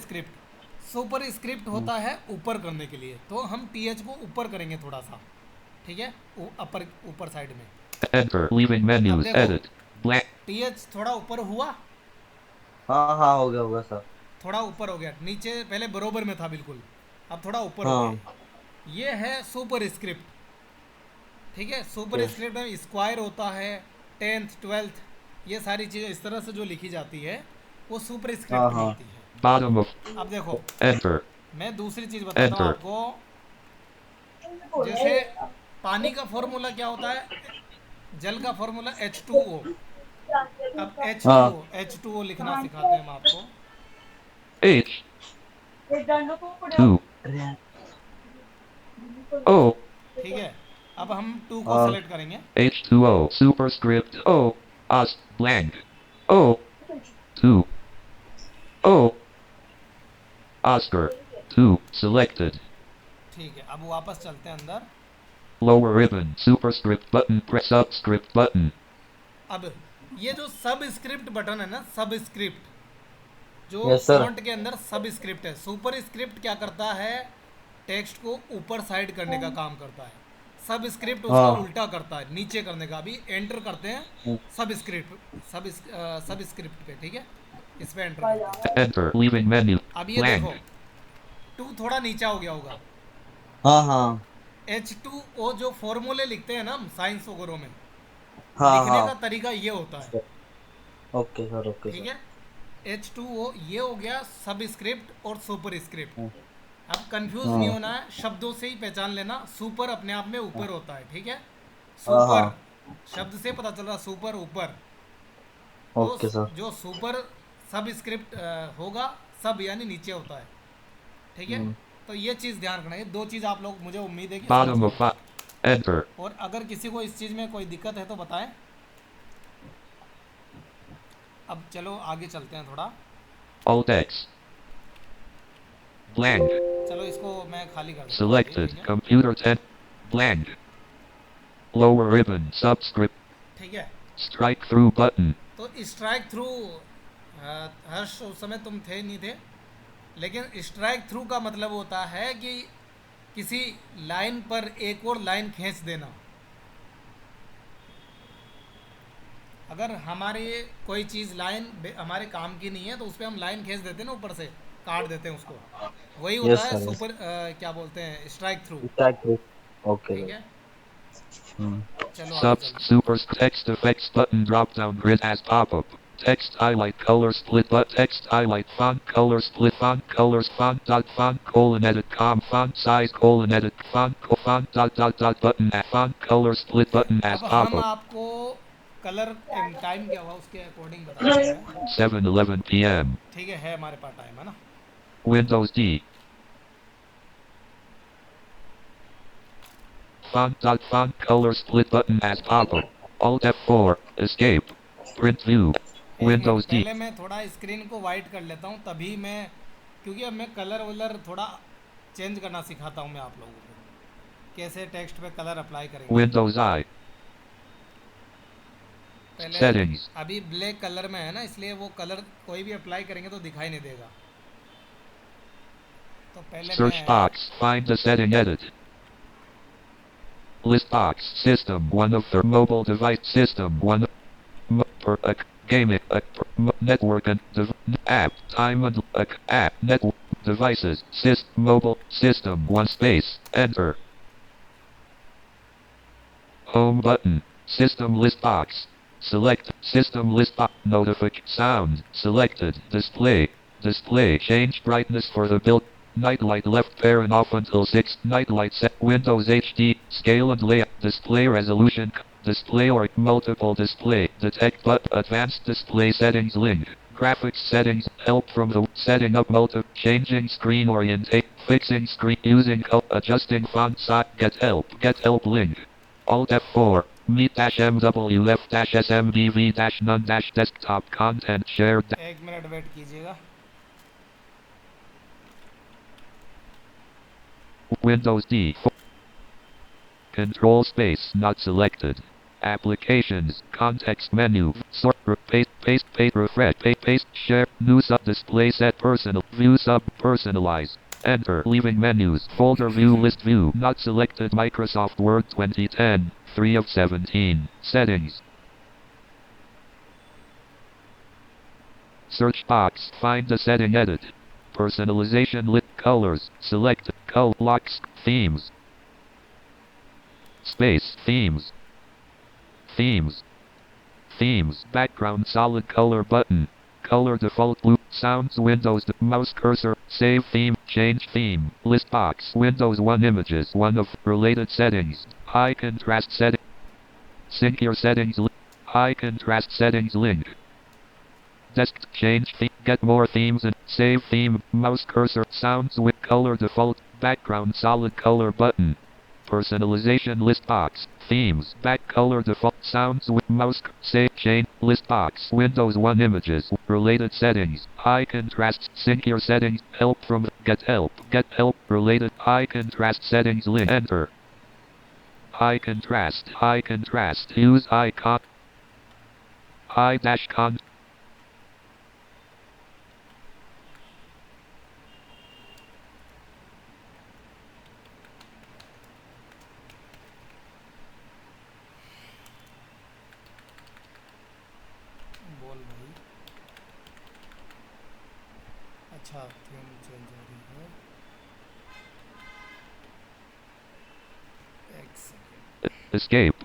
script होता है ऊपर करने के लिए, तो हम TH को ऊपर करेंगे थोड़ा सा, ठीक है, ऊपर साइड में। Enter leaving menus देखो। edit black. TH थोड़ा ऊपर हुआ, हाँ हाँ हो गया होगा सर। थोड़ा ऊपर हो गया, नीचे पहले बरोबर में था बिल्कुल, अब थोड़ा ऊपर हो हाँ। गया। ये है सुपर स्क्रिप्ट, ठीक है। Super Yes. स्क्रिप्ट में स्क्वायर होता है, 10th 12th, ये सारी चीज़ें इस तरह से जो लिखी जाती है वो सुपर हाँ स्क्रिप्ट में हाँ। होती है। Bottom of अब देखो enter. मैं दूसरी चीज़ बताता हूँ Enter. आपको, जैसे पानी का फॉर्मूला क्या होता है, जल का फॉर्मूला H2O। अब हाँ। H2O लिखना सिखाते हैं हम आपको। H 2 O ठीक है, अब हम 2 को हाँ। सेलेक्ट करेंगे, H2O superscript O os blank O 2 O Oscar 2 selected. ठीक है। अब वापस चलते हैं अंदर। Lower ribbon superscript button press subscript button. अब ये जो सब स्क्रिप्ट बटन है ना, सब स्क्रिप्ट जो Yes, sir. फॉन्ट के अंदर सब स्क्रिप्ट है। सुपर स्क्रिप्ट क्या करता है, टेक्स्ट को ऊपर साइड करने का काम करता है, सब स्क्रिप्ट उसका हाँ। उल्टा करता है, नीचे करने का। अभी एंटर करते हैं सब स्क्रिप्ट पे, ठीक है, इस पे एंटर करते हैं। Enter leaving menu अब ये blank. देखो 2 थोड़ा नीचा हो गया होगा। हाँ हाँ। H2O जो फॉर्मूले लिखते हैं ना हम साइंस वगैरह में, हाँ लिखने का हाँ। तरीका ये होता है, ओके सर, ओके ठीक सर। है। H2O ये हो गया सब स्क्रिप्ट और सुपर स्क्रिप्ट। हम्म। अब कंफ्यूज नहीं होना है, शब्दों से ही पहचान लेना। सुपर अपने आप में ऊपर होता है, ठीक है, सुपर हाँ। शब्द से पता चल रहा, सुपर ऊपर। ओके तो सर। जो सुपर सब स्क्रिप्ट होगा, सब यानी नीचे होता है, ठीक है। तो ये चीज़ ध्यान रखना, ये 2 चीज़ आप लोग, मुझे उम्मीद है कि Bottom समझ of file. Enter. गए। और अगर किसी को इस चीज़ में कोई दिक्कत है तो बताएं। अब चलो आगे चलते हैं थोड़ा। Alt X. Blank. चलो इसको मैं खाली कर देता हूँ, Selected. ठीक है, Computer 10. Blank. Lower ribbon. Subscript. ठीक है। Strike through button. तो स्ट्राइक थ्रू, हर्ष उस समय तुम थे नहीं थे, लेकिन स्ट्राइक थ्रू का मतलब होता है कि किसी लाइन पर एक और लाइन खींच देना। अगर हमारी कोई चीज़ लाइन हमारे काम की नहीं है तो उस पर हम लाइन खींच देते हैं ना, ऊपर से काट देते हैं उसको, वही होता Yes, है sir, yes. सुपर, क्या बोलते हैं, स्ट्राइक थ्रू, ओके ठीक सर। है। चलो आगे Subs. चलते हैं। Super text effects button drop down grid as pop up. Text highlight color split but text highlight font color split font colors font dot font colon edit com font size colon edit font dot button at font color split button as अब pop हम up. आपको colour time क्या हुआ उसके according बताते हैं, 7:11 p.m. ठीक है हमारे पास टाइम है ना। Windows D. Font color split button as pop up. Alt F4. Escape. Print view. एक Windows मिनट, D. पहले मैं थोड़ा स्क्रीन को वाइट कर लेता हूँ, तभी मैं, क्योंकि अब मैं कलर वलर थोड़ा चेंज करना सिखाता हूँ मैं आप लोगों को, कैसे टेक्स्ट पे कलर अप्लाई करेंगे। Windows I. पहले Settings. अभी ब्लैक कलर में है ना, इसलिए वो कलर कोई भी अप्लाई करेंगे तो दिखाई नहीं देगा। तो पहले Search मैं box. Find the setting edit. List box. System 1 of the mobile device. System 1. Gaming. Network and app. Time and app. Network. Devices. Mobile. System 1 space. Enter. Home button. System list box. Select system list box. Sound. Selected. Display. Display. Change brightness for the build. Nightlight left parent off until 6. Nightlight set. Windows HD. Scale and layout. Display resolution. Display or multiple display. Detect but advanced display settings link. Graphics settings. Help from the setting up changing screen orientation. Fixing screen using adjusting font size. Get help. Get help link. Alt F4, meet-MWF-SMBV-none-desktop content shared. एक minute wait कीजिएगा। Windows D. Control space not selected. Applications, context menu, sort, paste, refresh, paste, share, new sub display set personal, view sub, personalize. Enter, leaving menus, folder view list view, not selected Microsoft Word 2010, 3 of 17, settings. Search box, find the setting edit. Personalization lit colors, select, locks, themes. Space, themes. Themes. Themes. Background solid color button. Color default blue. Sounds Windows. Mouse cursor. Save theme. Change theme. List box. Windows 1 images. 1 of related settings. High contrast setting. Sync your settings. High contrast settings link. Desk change theme. Get more themes and save theme. Mouse cursor. Sounds with color default. Background solid color button. Personalization list box. Themes. Back color default. Sounds with mouse. Save chain. List box. Windows 1 images. Related settings. High contrast. Sync your settings. Help from get help. Get help. Related high contrast settings link. Enter. High contrast. High contrast. Use icon. High dash con. बोल भाई। अच्छा, theme change हो रही है। एक second. Escape.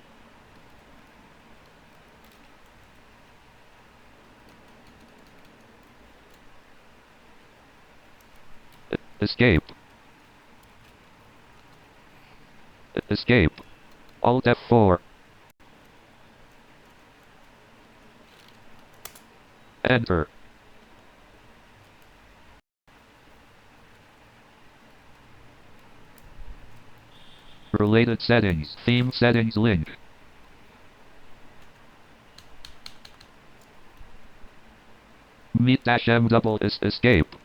Escape. Escape. Alt F4. Enter. Related settings. Theme settings link. Meet-M double escape.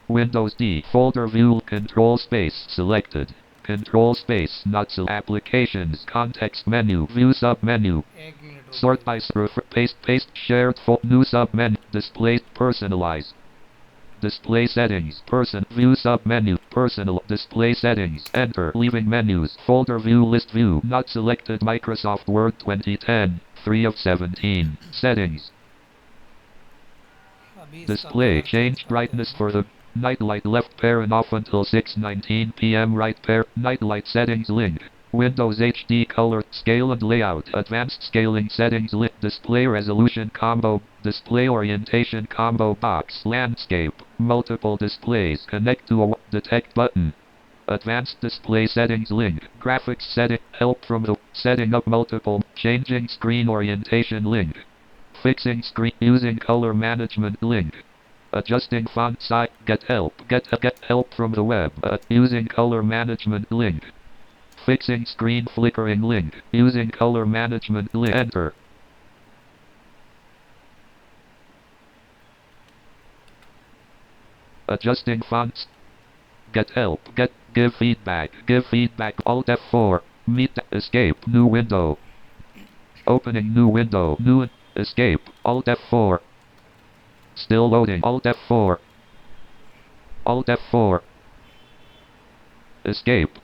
Windows D. Folder view. Control space selected. Control space not so applications. Context menu. View sub menu. एक minute Sort by paste shared new sub menu. Display personalize. Display settings. View sub menu. Personal. Display settings. Enter. Leaving menus. Folder view list view. Not selected Microsoft Word 2010. 3 of 17. Settings. अभी इसका Display. Colour change Change करते brightness हैं। for the nightlight left parent off until 6:19 p.m. right pair. Nightlight settings link. Windows HD color scale and layout. Advanced scaling settings link. Display resolution combo. Display orientation combo box. Landscape. Multiple displays. Connect to a detect button. Advanced display settings link. Graphics setting. Help from the setting up multiple. Changing screen orientation link. Fixing screen using color management link. Adjusting font size. Get help. Get help from the web. Using color management link. Fixing screen flickering link. Using color management link. Enter. Adjusting fonts. Get help. Give feedback. Give feedback. Alt F4. Meet. Escape. New window. Opening new window. New. Escape. Alt F4. Still loading. Alt F4. Alt F4. Escape.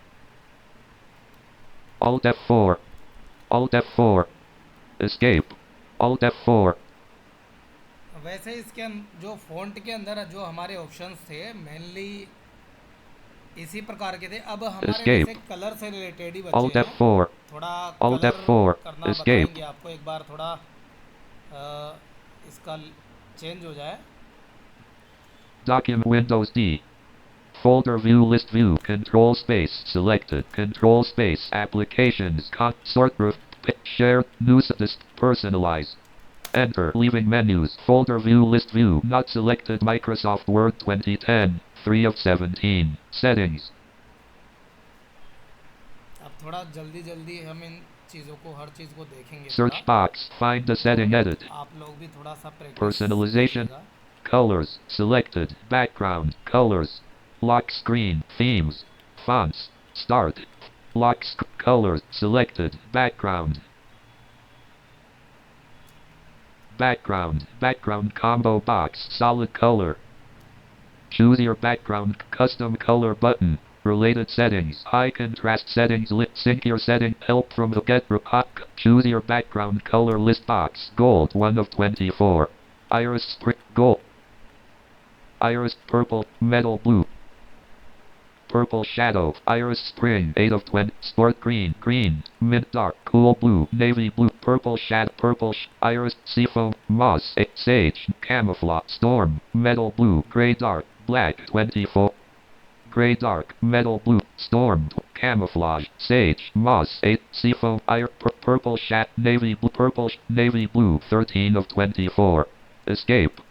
Alt F4. Alt F4. Escape. Alt F4. वैसे इसके जो font के अंदर जो हमारे options थे mainly इसी प्रकार के थे। अब हमारे Escape. जैसे कलर से रिलेटेड ही Alt बच्चे हैं, F4. थोड़ा Alt कलर F4. करना Escape. बताएंगे आपको, एक बार थोड़ा इसका चेंज हो जाए। Document Windows D. Folder view list view. Control space selected. Control space applications. Sort group. Share. News list. Personalize. Enter. Leaving menus. Folder view list view. Not selected. Microsoft Word 2010. 3 of 17. Settings. अब थोड़ा जल्दी जल्दी हम इन चीज़ों को, हर चीज़ को देखेंगे Search थोड़ा। box. Find the setting. Edit. आप लोग भी थोड़ा सा प्रैक्टिस Personalization. कीजिएगा। Colors. Selected. Background. Colors. Lock screen. Themes. Fonts. Start. Colors. Selected. Background. Background. Background combo box. Solid color. Choose your background. Custom color button. Related settings. High contrast settings. Sync your setting. Help from the get report. Choose your background color list box. Gold 1 of 24. Iris spring gold. Iris purple. Metal blue. Purple shadow. Iris spring 8 of 20. Sport green. Green. Mid dark. Cool blue. Navy blue. Purple shadow. Purple. Iris seafoam. Moss. Sage. Camouflage. Storm. Metal blue. Gray dark. Black 24. Gray dark. Metal blue. Storm. Camouflage. Sage. Moss 8. Seafoam. Purple shadow. Navy blue. Purple. Navy blue 13 of 24. Escape.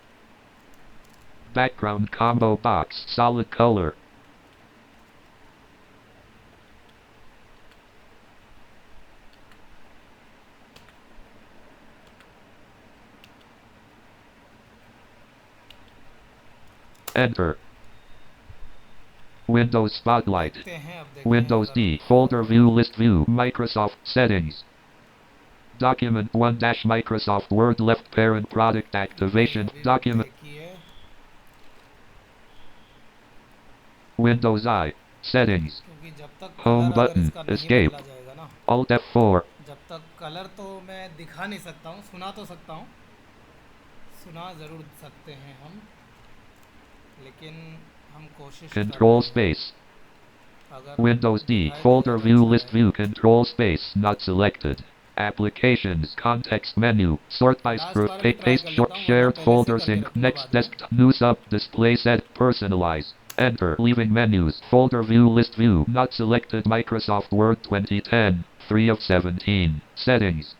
Background combo box. Solid color. Enter. Windows Spotlight. देखते हैं, अब देखते हैं Windows अगर D. Folder view list view. Microsoft settings. Document 1 Microsoft Word left parent product activation. अभी Document. देखिए, Windows I. Settings. क्योंकि जब तक Home कलर अगर button. इसका नहीं Escape. बदला जाएगा ना, Alt F4. जब तक कलर तो मैं दिखा नहीं सकता हूँ, सुना तो सकता हूँ, सुना ज़रूर सकते हैं हम, लेकिन हम कोशिश कर Control रहे हैं। space. अगर Windows D. दिखाई Folder देगा view अच्छा list है। view. Control space. Not selected. Applications. Context menu. Sort by last group. बार भी ट्राई Paste कर short लेता हूँ, वरना shared पहले से folders करके in रखूँगा next बाद में। desktop. New sub display set. Personalize. Enter. Leaving menus. Folder view list view. Not selected. Microsoft Word 2010. 3 of 17. Settings.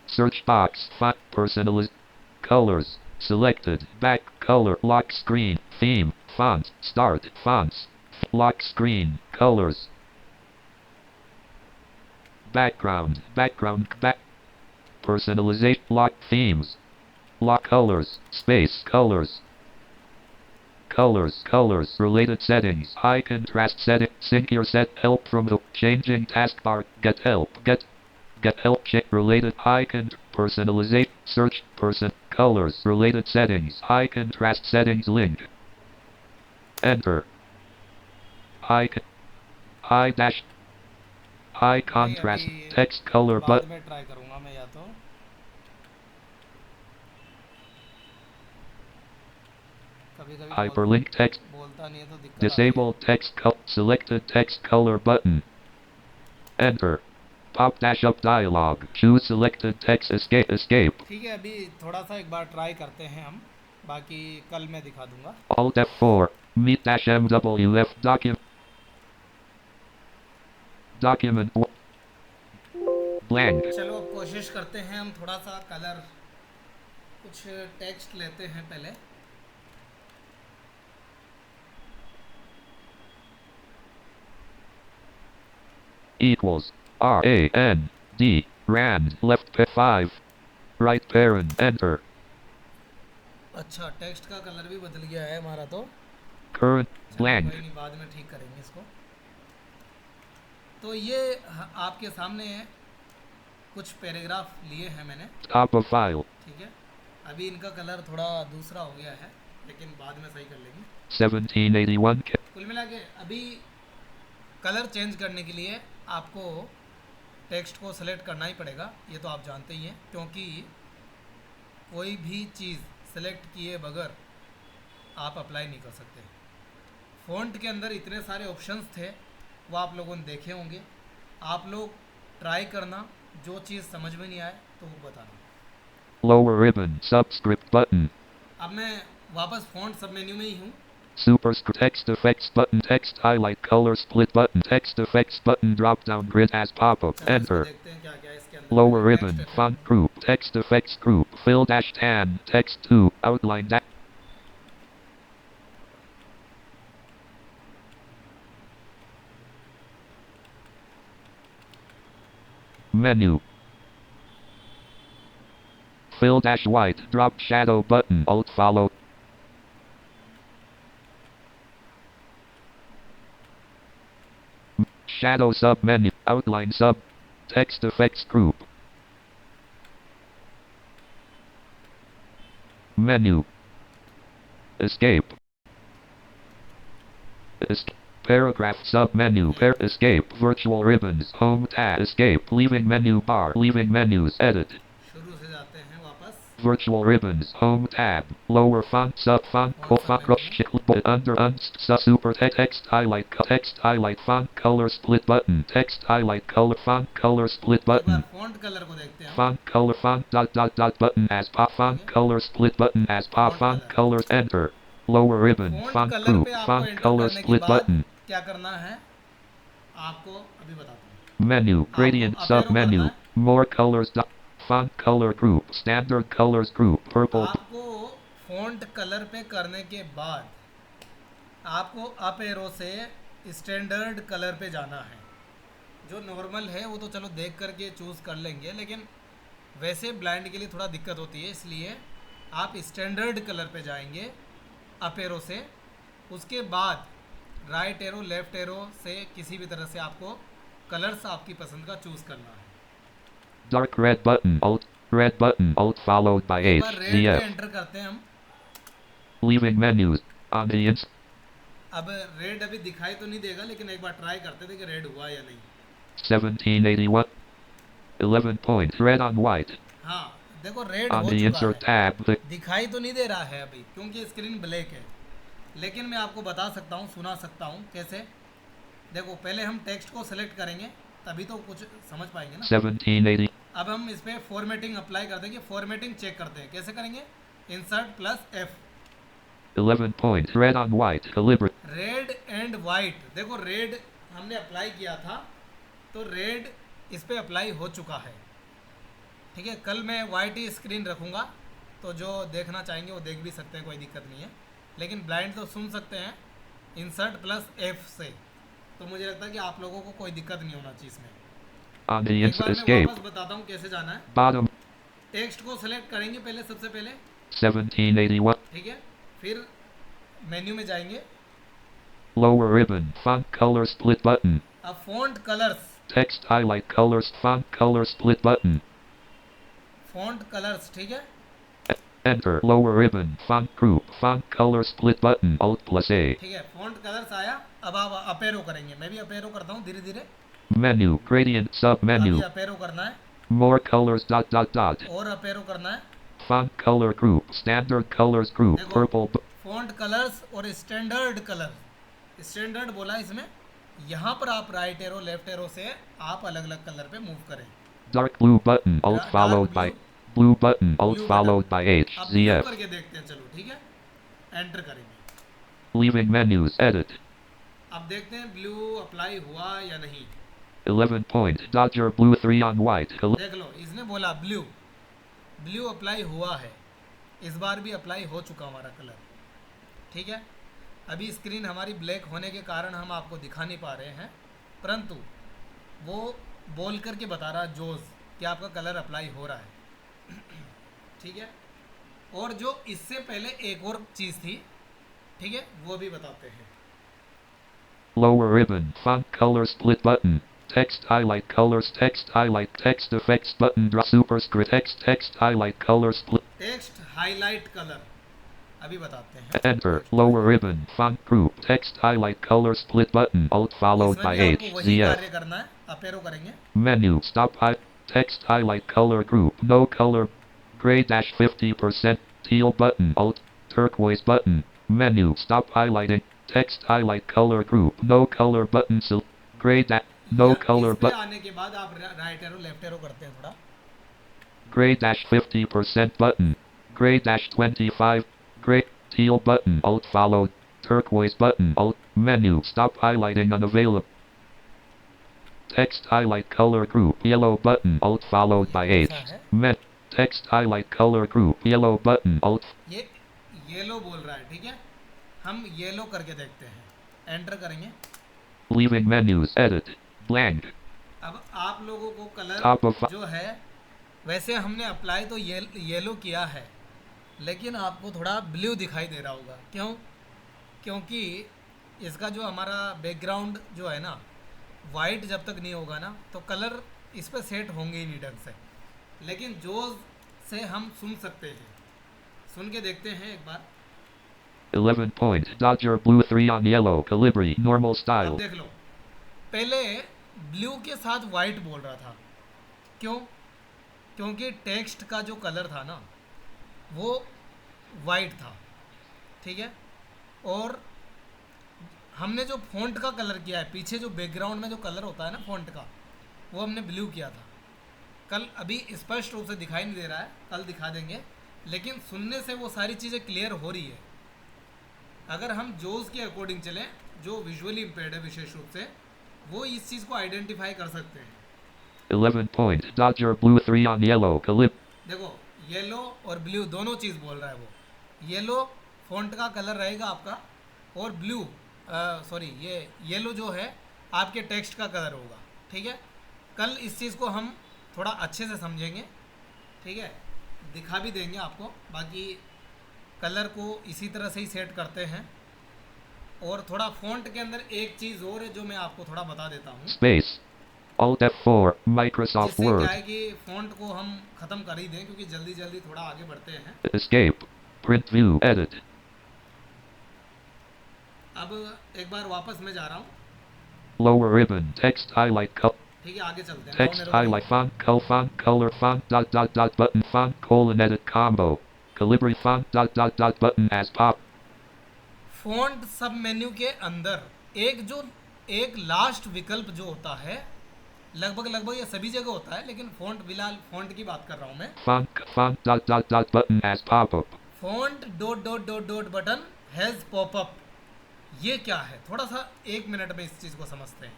Search box. Font. Personalize. Colors. Selected. Back. Color. Lock screen. Theme. Font. Start. Fonts. Lock screen. Colors. Background. Background. Personalization. Lock themes. Lock colors. Space. Colors. Colors. Related settings. High contrast setting. Sync your set. Help from the changing taskbar. Get help. Get help. Related high personalization. Search person. Colors. Related settings. High contrast settings link. Enter. High dash. High contrast अभी text color बाद but में try करूँगा मैं, या तो कभी-कभी hyperlink text. बोलता नहीं है तो दिक्कत आती है। Disable text selected text color button. Enter. Pop dash up dialog. Choose selected text escape. ठीक है, अभी थोड़ा सा एक बार ट्राई करते हैं हम, बाकी कल मैं दिखा दूंगा। Alt F4. Meet dash MWF document blank. चलो अब कोशिश करते हैं, हम थोड़ा सा कलर, कुछ टेक्स्ट लेते हैं पहले। Equals RAND rand left 5 right parent enter. अच्छा, टेक्स्ट का कलर भी बदल गया है हमारा तो। Current चलो blank. कोई नहीं, बाद में ठीक करेंगे इसको। तो ये आपके सामने कुछ पैराग्राफ लिए हैं मैंने, Top of file. ठीक है। अभी इनका कलर थोड़ा दूसरा हो गया है, लेकिन बाद में सही कर लेंगे। 1781. कुल मिला के अभी कलर चेंज करने के लिए आपको टेक्स्ट को सेलेक्ट करना ही पड़ेगा, ये तो आप जानते ही हैं, क्योंकि कोई भी चीज़ सेलेक्ट किए बगैर आप अप्लाई नहीं कर सकते। फ़ॉन्ट के अंदर इतने सारे ऑप्शंस थे, वो आप लोगों ने देखे होंगे। आप लोग ट्राई करना, जो चीज़ समझ में नहीं आए तो वो बताना। Lower ribbon. Subscript button. अब मैं वापस फ़ॉन्ट सब मेन्यू में ही हूँ। Superscript text effects button. Text highlight color split button. Text effects button. Drop down grid as pop up. चलो इसको Enter. देखते हैं क्या क्या है इसके अंदर। Lower Text ribbon. effect, Font group. Text effects group. Fill dash tan. Text 2. Outline dash. Menu. Fill dash white. Drop shadow button. Alt follow. Shadow sub menu. Outline sub. Text effects group. Menu. Escape. Paragraph sub menu. Escape. Virtual ribbons. Home tab. Escape. Leaving menu bar. Leaving menus. Edit. शुरू से जाते हैं वापस। Virtual ribbons. Home tab. Lower font. Sub font. Font brush. Under unst. Super text highlight. Text highlight. Font color split button. Text highlight color. Font color split एक बार button. Font colour को देखते हैं हम। Font color. Font dot dot dot button as pop. Font color split button as pop. Font colors. Enter. Lower ribbon. Font Font colour group. पे आपको Font enter color करने के split बाद button. क्या करना है आपको अभी बताता हूँ। Menu. Gradient आपको sub arrow menu. करना है। More colors. Font color group. Standard colors group. Purple. आपको फ़ॉन्ट कलर पे करने के बाद आपको अप एरो से स्टैंडर्ड कलर पे जाना है। जो नॉर्मल है वो तो चलो देख करके चूज़ कर लेंगे, लेकिन वैसे ब्लाइंड के लिए थोड़ा दिक्कत होती है, इसलिए आप स्टैंडर्ड कलर पे जाएंगे अप एरो से। उसके बाद राइट एरो लेफ्ट एरो से किसी भी तरह से आपको कलर्स आपकी पसंद का चूज़ करना है। Dark red button. Alt. Red button. Alt followed by एक H. बार रेड पे ZF. एंटर करते हैं हम। Leaving menus. On the ins. अब रेड अभी दिखाई तो नहीं देगा, लेकिन एक बार ट्राई करते थे कि रेड हुआ या नहीं। 1781. 11 points. Red on white. हाँ देखो रेड On हो the चुका insert है, tab. The दिखाई तो नहीं दे रहा है अभी क्योंकि स्क्रीन ब्लैक है, लेकिन मैं आपको बता सकता हूँ, सुना सकता हूँ कैसे। देखो पहले हम टेक्स्ट को सेलेक्ट करेंगे तभी तो कुछ समझ पाएंगे ना। 1780. अब हम इस पर फॉर्मेटिंग अप्लाई कर देंगे। फॉर्मेटिंग चेक करते हैं कैसे करेंगे। Insert plus F. 11 points. Red on white. Calibri. Red and white, देखो रेड हमने अप्लाई किया था तो रेड इस पर अप्लाई हो चुका है, ठीक है। कल मैं वाइट ही स्क्रीन रखूँगा तो जो देखना चाहेंगे वो देख भी सकते हैं, कोई दिक्कत नहीं है, लेकिन ब्लाइंड तो सुन सकते हैं इंसर्ट प्लस एफ से। तो मुझे लगता है कि आप लोगों को कोई दिक्कत नहीं होना चाहिए इसमें। On the एक बार मैं escape. वापस बताता हूँ कैसे जाना है। Bottom. टेक्स्ट को सेलेक्ट करेंगे पहले, सबसे पहले, 1781. ठीक है। फिर मेन्यू में जाएंगे। Lower ribbon. Font color split button. अब font colours, Text highlight colors. Font color split button. Font colours, ठीक है। Enter. Lower ribbon. Font group. Font color split button. Alt plus A. ठीक है, फ़ॉन्ट कलर्स आया। अब आप अपेरो करेंगे, मैं भी अपेरो करता हूँ धीरे धीरे। Menu. Gradient sub menu. अभी अपेरो करना है More colors. Dot dot dot. और अपेरो करना है। Font color group. Standard colors group. देखो Purple. फ़ॉन्ट कलर्स और स्टैंडर्ड कलर, स्टैंडर्ड बोला इसमें। यहाँ पर आप राइट एरो लेफ्ट एरो से आप अलग अलग कलर पे मूव करें। Dark blue button. Alt Dark followed by. blue. Blue button. Alt Blue followed by H. अब मूव ZF. करके देखते हैं, चलो ठीक है, एंटर करेंगे। Leaving menus. Edit. अब देखते हैं ब्लू अप्लाई हुआ या नहीं। 11 points. Dodger blue 3 on white. देख लो इसने बोला ब्लू, ब्लू अप्लाई हुआ है, इस बार भी अप्लाई हो चुका हमारा कलर, ठीक है। अभी स्क्रीन हमारी ब्लैक होने के कारण हम आपको दिखा नहीं पा रहे हैं, परंतु वो बोल करके बता रहा जोज कि आपका कलर अप्लाई हो रहा है, ठीक है। और जो इससे पहले एक और चीज़ थी, ठीक है, वो भी बताते हैं। Lower ribbon. Font color split button. Text highlight colors. Text highlight. Text effects button. Superscript. Text highlight color split. Text highlight colour अभी बताते हैं। Enter. Lower ribbon. Font group. Text highlight color split button. Alt followed इसमें by भी आपको H. वही ZF. कार्य करना है, अप एरो करेंगे। Menu. Stop high. Text highlight color group. No color. Gray dash 50%. Teal button. Alt. Turquoise button. Menu. Stop highlighting. Text highlight color group. No color button. Gray dash. No color इस पे button. आने के बाद आप right arrow left arrow करते हैं थोड़ा। Gray dash 50% button. Gray dash 25. Gray. Teal button. Alt followed. Turquoise button. Alt. Menu. Stop highlighting unavailable. Text highlight color group. Yellow button. Alt followed by ये H. कौन सा है? Met. Text highlight color group. Yellow button. Alt. ये yellow बोल रहा है, ठीक है, हम येलो करके देखते हैं, एंटर करेंगे। Leaving menus. Edit. Blank. अब आप लोगों को Top कलर of- जो है, वैसे हमने अप्लाई तो येलो किया है, लेकिन आपको थोड़ा ब्लू दिखाई दे रहा होगा। क्यों? क्योंकि इसका जो हमारा बैकग्राउंड जो है ना, वाइट जब तक नहीं होगा ना, तो कलर इस पर सेट होंगे ही नहीं ढंग से। लेकिन जो से हम सुन सकते हैं, सुन के देखते हैं एक बार। 11 point. Dodger blue 3 on yellow. Calibri. Normal अब style. देख लो, पहले ब्लू के साथ वाइट बोल रहा था। क्यों? क्योंकि टेक्स्ट का जो कलर था ना, वो वाइट था, ठीक है, और हमने जो फ़ॉन्ट का कलर किया है, पीछे जो बैकग्राउंड में जो कलर होता है ना फ़ॉन्ट का, वो हमने ब्लू किया था। कल अभी स्पष्ट रूप से दिखाई नहीं दे रहा है, कल दिखा देंगे, लेकिन सुनने से वो सारी चीज़ें क्लियर हो रही है। अगर हम जोज़ के अकॉर्डिंग चलें, जो विजुअली इम्पेयर्ड है विशेष रूप से, वो इस चीज़ को आइडेंटिफाई कर सकते हैं। 11 point. Dodger blue 3 on yellow. देखो, येलो और ब्लू दोनों चीज़ बोल रहा है वो। येलो फ़ॉन्ट का कलर रहेगा आपका, और ब्लू सॉरी ये येलो जो है आपके टेक्स्ट का कलर होगा, ठीक है। कल इस चीज़ को हम थोड़ा अच्छे से समझेंगे, ठीक है, दिखा भी देंगे आपको। बाकी कलर को इसी तरह से ही सेट करते हैं। और थोड़ा फ़ॉन्ट के अंदर एक चीज़ और है जो मैं आपको थोड़ा बता देता हूँ, Space. Alt F4. Microsoft जिससे क्या Word. है कि फ़ॉन्ट को हम ख़त्म कर ही दें, क्योंकि जल्दी जल्दी थोड़ा आगे बढ़ते हैं। Escape. Print view. Edit. अब एक बार वापस मैं जा रहा हूँ, Lower ribbon. Text highlight. ठीक है, आगे चलते हैं। Text down arrow highlight. Font color font dot button font colon edit combo. Calibri font dot button as pop. Font सब मेन्यू के अंदर एक लास्ट विकल्प जो होता है, लगभग ये सभी जगह होता है, लेकिन फिलहाल फ़ॉन्ट की बात कर रहा हूँ मैं। Font dot button as pop up. Font dot button has popup, ये क्या है? थोड़ा सा एक मिनट में इस चीज़ को समझते हैं।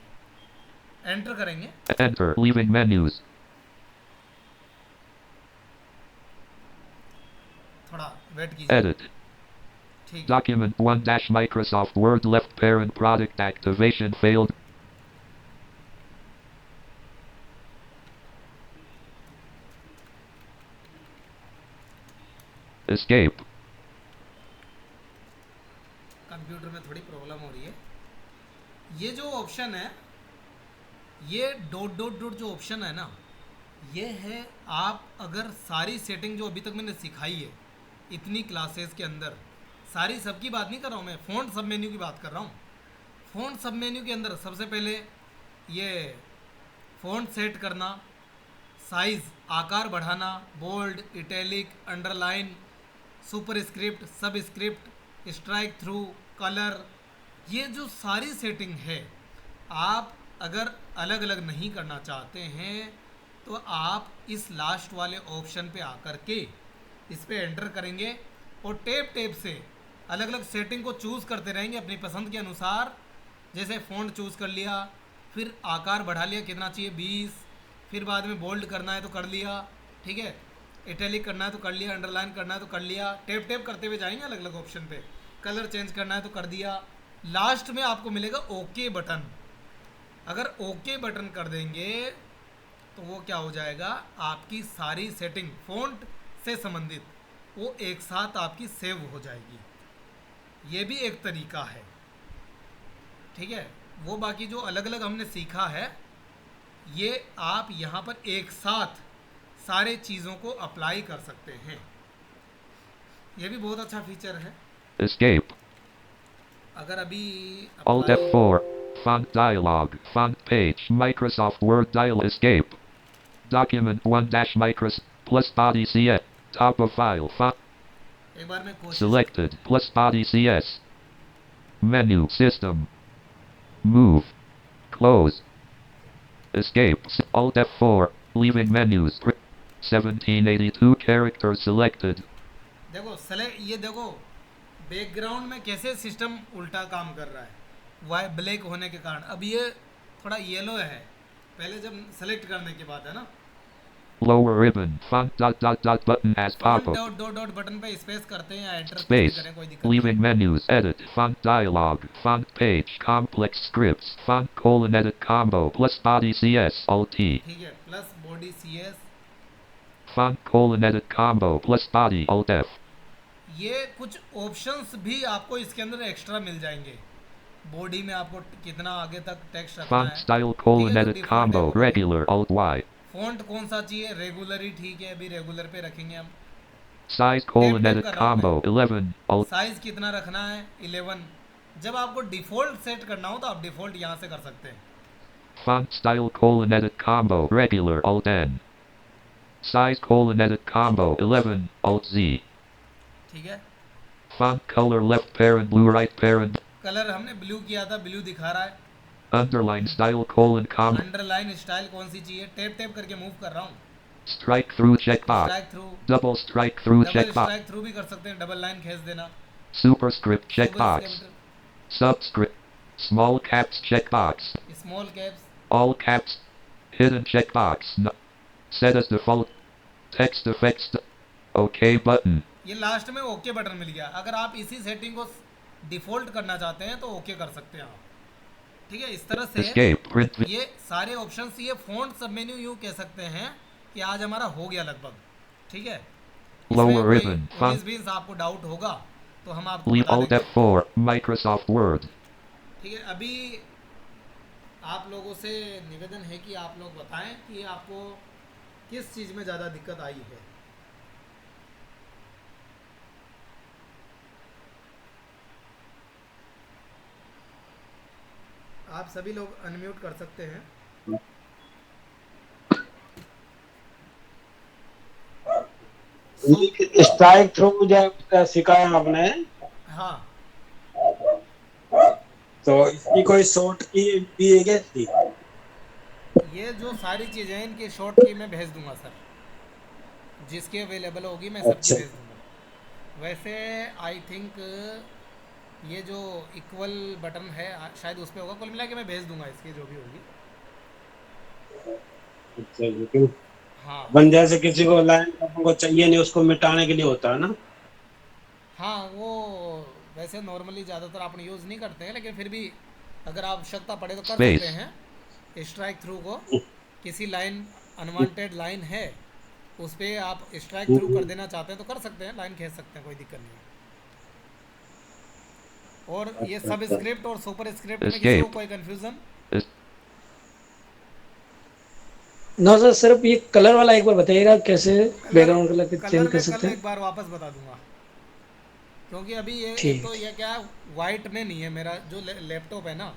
एंटर करेंगे, Enter. Leaving menus. थोड़ा वेट कीजिए, Edit. ठीक है। Document 1 dash Microsoft Word left parent product activation failed. Escape. Computer में थोड़ी प्रॉब्लम हो रही है। ये जो ऑप्शन है, ये डॉट जो ऑप्शन है ना, ये है आप अगर सारी सेटिंग जो अभी तक मैंने सिखाई है इतनी क्लासेस के अंदर, सारी सब की बात नहीं कर रहा हूँ मैं, फ़ॉन्ट सब मेन्यू की बात कर रहा हूँ। फ़ॉन्ट सब मेन्यू के अंदर सबसे पहले ये फ़ॉन्ट सेट करना, साइज़ आकार बढ़ाना, bold, italic, underline, superscript, subscript, strikethrough, colour, ये जो सारी सेटिंग है, आप अगर अलग अलग नहीं करना चाहते हैं तो आप इस लास्ट वाले ऑप्शन पे आकर के इस पे एंटर करेंगे और टेप से अलग अलग सेटिंग को चूज़ करते रहेंगे अपनी पसंद के अनुसार। जैसे फ़ॉन्ट चूज़ कर लिया, फिर आकार बढ़ा लिया, कितना चाहिए 20, फिर बाद में बोल्ड करना है तो कर लिया, ठीक है, इटैलिक करना है तो कर लिया, अंडरलाइन करना है तो कर लिया, टेप करते हुए जाएंगे अलग अलग ऑप्शन पे। कलर चेंज करना है तो कर दिया। लास्ट में आपको मिलेगा ओके बटन। अगर ओके बटन कर देंगे तो वो क्या हो जाएगा, आपकी सारी सेटिंग फ़ॉन्ट से संबंधित वो एक साथ आपकी सेव हो जाएगी। ये भी एक तरीका है, ठीक है। वो बाकी जो अलग अलग हमने सीखा है, ये आप यहाँ पर एक साथ सारे चीज़ों को अप्लाई कर सकते हैं। ये भी बहुत अच्छा फीचर है। Escape. अगर अभी Alt apply- F4. Font dialog. Font page. Microsoft Word dial escape. Document 1 dash Microsoft plus body CS. Top of file. Font एक बार मैं कोशिश selected plus body CS. Menu system. Move. Close. Escape. Alt F4. Leaving menus. 1782 characters selected. देखो select, ये देखो background में कैसे system उल्टा काम कर रहा है, वाई ब्लैक होने के कारण। अब ये थोड़ा येलो है, पहले जब सेलेक्ट करने के बाद है ना। Lower ribbon. Font dot dot dot button as font pop-up. Dot dot dot button पे स्पेस करते हैं या एंटर कुछ भी Space. करें, कोई दिक्कत नहीं। Leaving menus. Edit. Font dialog. Font page. Complex scripts. Font colon edit combo plus body CS. Alt T. ठीक है, plus body C S. Font colon edit combo plus body Alt F. ये कुछ options भी आपको इसके अंदर extra मिल जाएंगे। Body में आपको कितना आगे तक टेक्स्ट रखना Font है, style colon जो edit default combo. है वो- Regular Alt Y. फॉन्ट कौन सा चाहिए, रेगुलर ही ठीक है, अभी रेगुलर पे रखेंगे हम। Size colon Tab edit कर रहा हूं combo. 11 Alt. साइज कितना रखना है, 11। जब आपको डिफ़ॉल्ट सेट करना हो तो आप डिफ़ॉल्ट यहाँ से कर सकते हैं। Font style colon edit combo. Regular Alt N. Size colon edit combo. 11 Alt Z. ठीक है, Font color left parent blue right parent. Colour हमने ब्लू किया था, ब्लू दिखा रहा है। Underline style colon combo. Underline style कौन सी चाहिए, टैप टैप करके मूव कर रहा हूँ। Strike through checkbox. Strike through, Double strike through double checkbox. Strike through भी कर सकते हैं, डबल लाइन खींच देना। Superscript checkbox. Subscript. Small caps checkbox. Small caps, All caps. Hidden checkbox. Set as default. Text effects. OK button. ये last में okay button मिल गया। अगर आप इसी सेटिंग को डिफ़ॉल्ट करना चाहते हैं तो ओके कर सकते हैं आप, ठीक है। इस तरह से Escape. Print. ये सारे ऑप्शंस, ये फ़ॉन्ट सब मेन्यू यूँ कह सकते हैं कि आज हमारा हो गया लगभग, ठीक है। Lower ribbon. Font. 19-20 आपको डाउट होगा तो हम आपको Leave बता Alt देंगे, F4. Microsoft Word. ठीक है। अभी आप लोगों से निवेदन है कि आप लोग बताएं कि आपको किस चीज़ में ज़्यादा दिक्कत आई है। आप सभी लोग अनम्यूट कर सकते हैं। स्ट्राइक थ्रू जब सिखाया आपने, हाँ, तो इसकी कोई शॉर्ट की भी है क्या इसकी? ये जो सारी चीज़ें हैं इनकी शॉर्ट की मैं भेज दूंगा सर, जिसकी अवेलेबल होगी मैं सबकी अच्छा। भेज दूंगा। वैसे आई थिंक ये जो इक्वल बटन है शायद उस पर होगा, कुल मिला के मैं भेज दूंगा इसकी जो भी होगी। अच्छा, लेकिन हाँ बन जैसे किसी को लाइन को चाहिए नहीं, उसको मिटाने के लिए होता है ना। हाँ, वो वैसे नॉर्मली ज़्यादातर आपने यूज़ नहीं करते हैं, लेकिन फिर भी अगर आवश्यकता पड़े तो कर Space. सकते हैं। स्ट्राइक थ्रू को किसी लाइन, अनवांटेड लाइन है उस पर आप स्ट्राइक थ्रू कर देना चाहते हैं तो कर सकते हैं, लाइन खींच सकते हैं, कोई दिक्कत नहीं है। और ये सब स्क्रिप्ट और सुपर स्क्रिप्ट में किसी को Escape. कोई कंफ्यूजन? नो सर, सिर्फ ये कलर वाला एक बार बताइएगा कैसे बैकग्राउंड कलर कलर चेंज में कर कल सकते हैं। एक बार वापस बता दूंगा, क्योंकि अभी ये ठीक। तो ये क्या वाइट में नहीं है, मेरा जो लैपटॉप है ना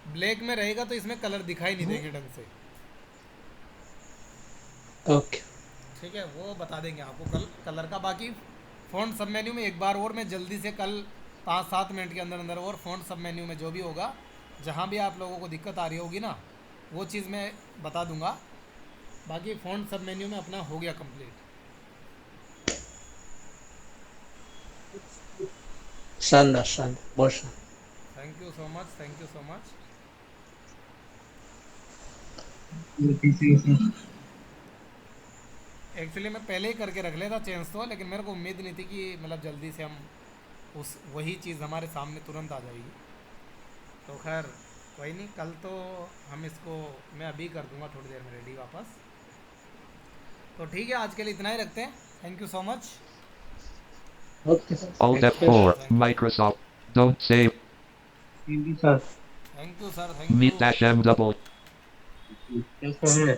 ब्लैक में रहेगा तो इसमें कलर दिखाई नहीं देंगे ढंग से, ओके। ठीक है। वो बता देंगे आपको कल कलर का। बाकी फ़ॉन्ट सब मेन्यू में एक बार और मैं जल्दी से कल 5-7 मिनट के अंदर अंदर और फ़ॉन्ट सब मेन्यू में जो भी होगा, जहाँ भी आप लोगों को दिक्कत आ रही होगी ना, वो चीज़ मैं बता दूंगा। बाकी फ़ॉन्ट सब मेन्यू में अपना हो गया कंप्लीट। शानदार शानदार, बहुत शानदार। Thank you so much, thank you so much. Actually मैं पहले ही करके रख लेता चेंज तो, लेकिन मेरे को उम्मीद नहीं थी कि मतलब जल्दी से हम उस वही चीज़ हमारे सामने तुरंत आ जाएगी। तो खैर कोई नहीं, कल तो हम इसको मैं अभी कर दूंगा थोड़ी देर में रेडी वापस। तो ठीक है, आज के लिए इतना ही रखते हैं। Thank you so much. Okay sir Alt F4. Microsoft. Don't save. Sir thank you sir, thank Meet you. dash M double. कैसे हैं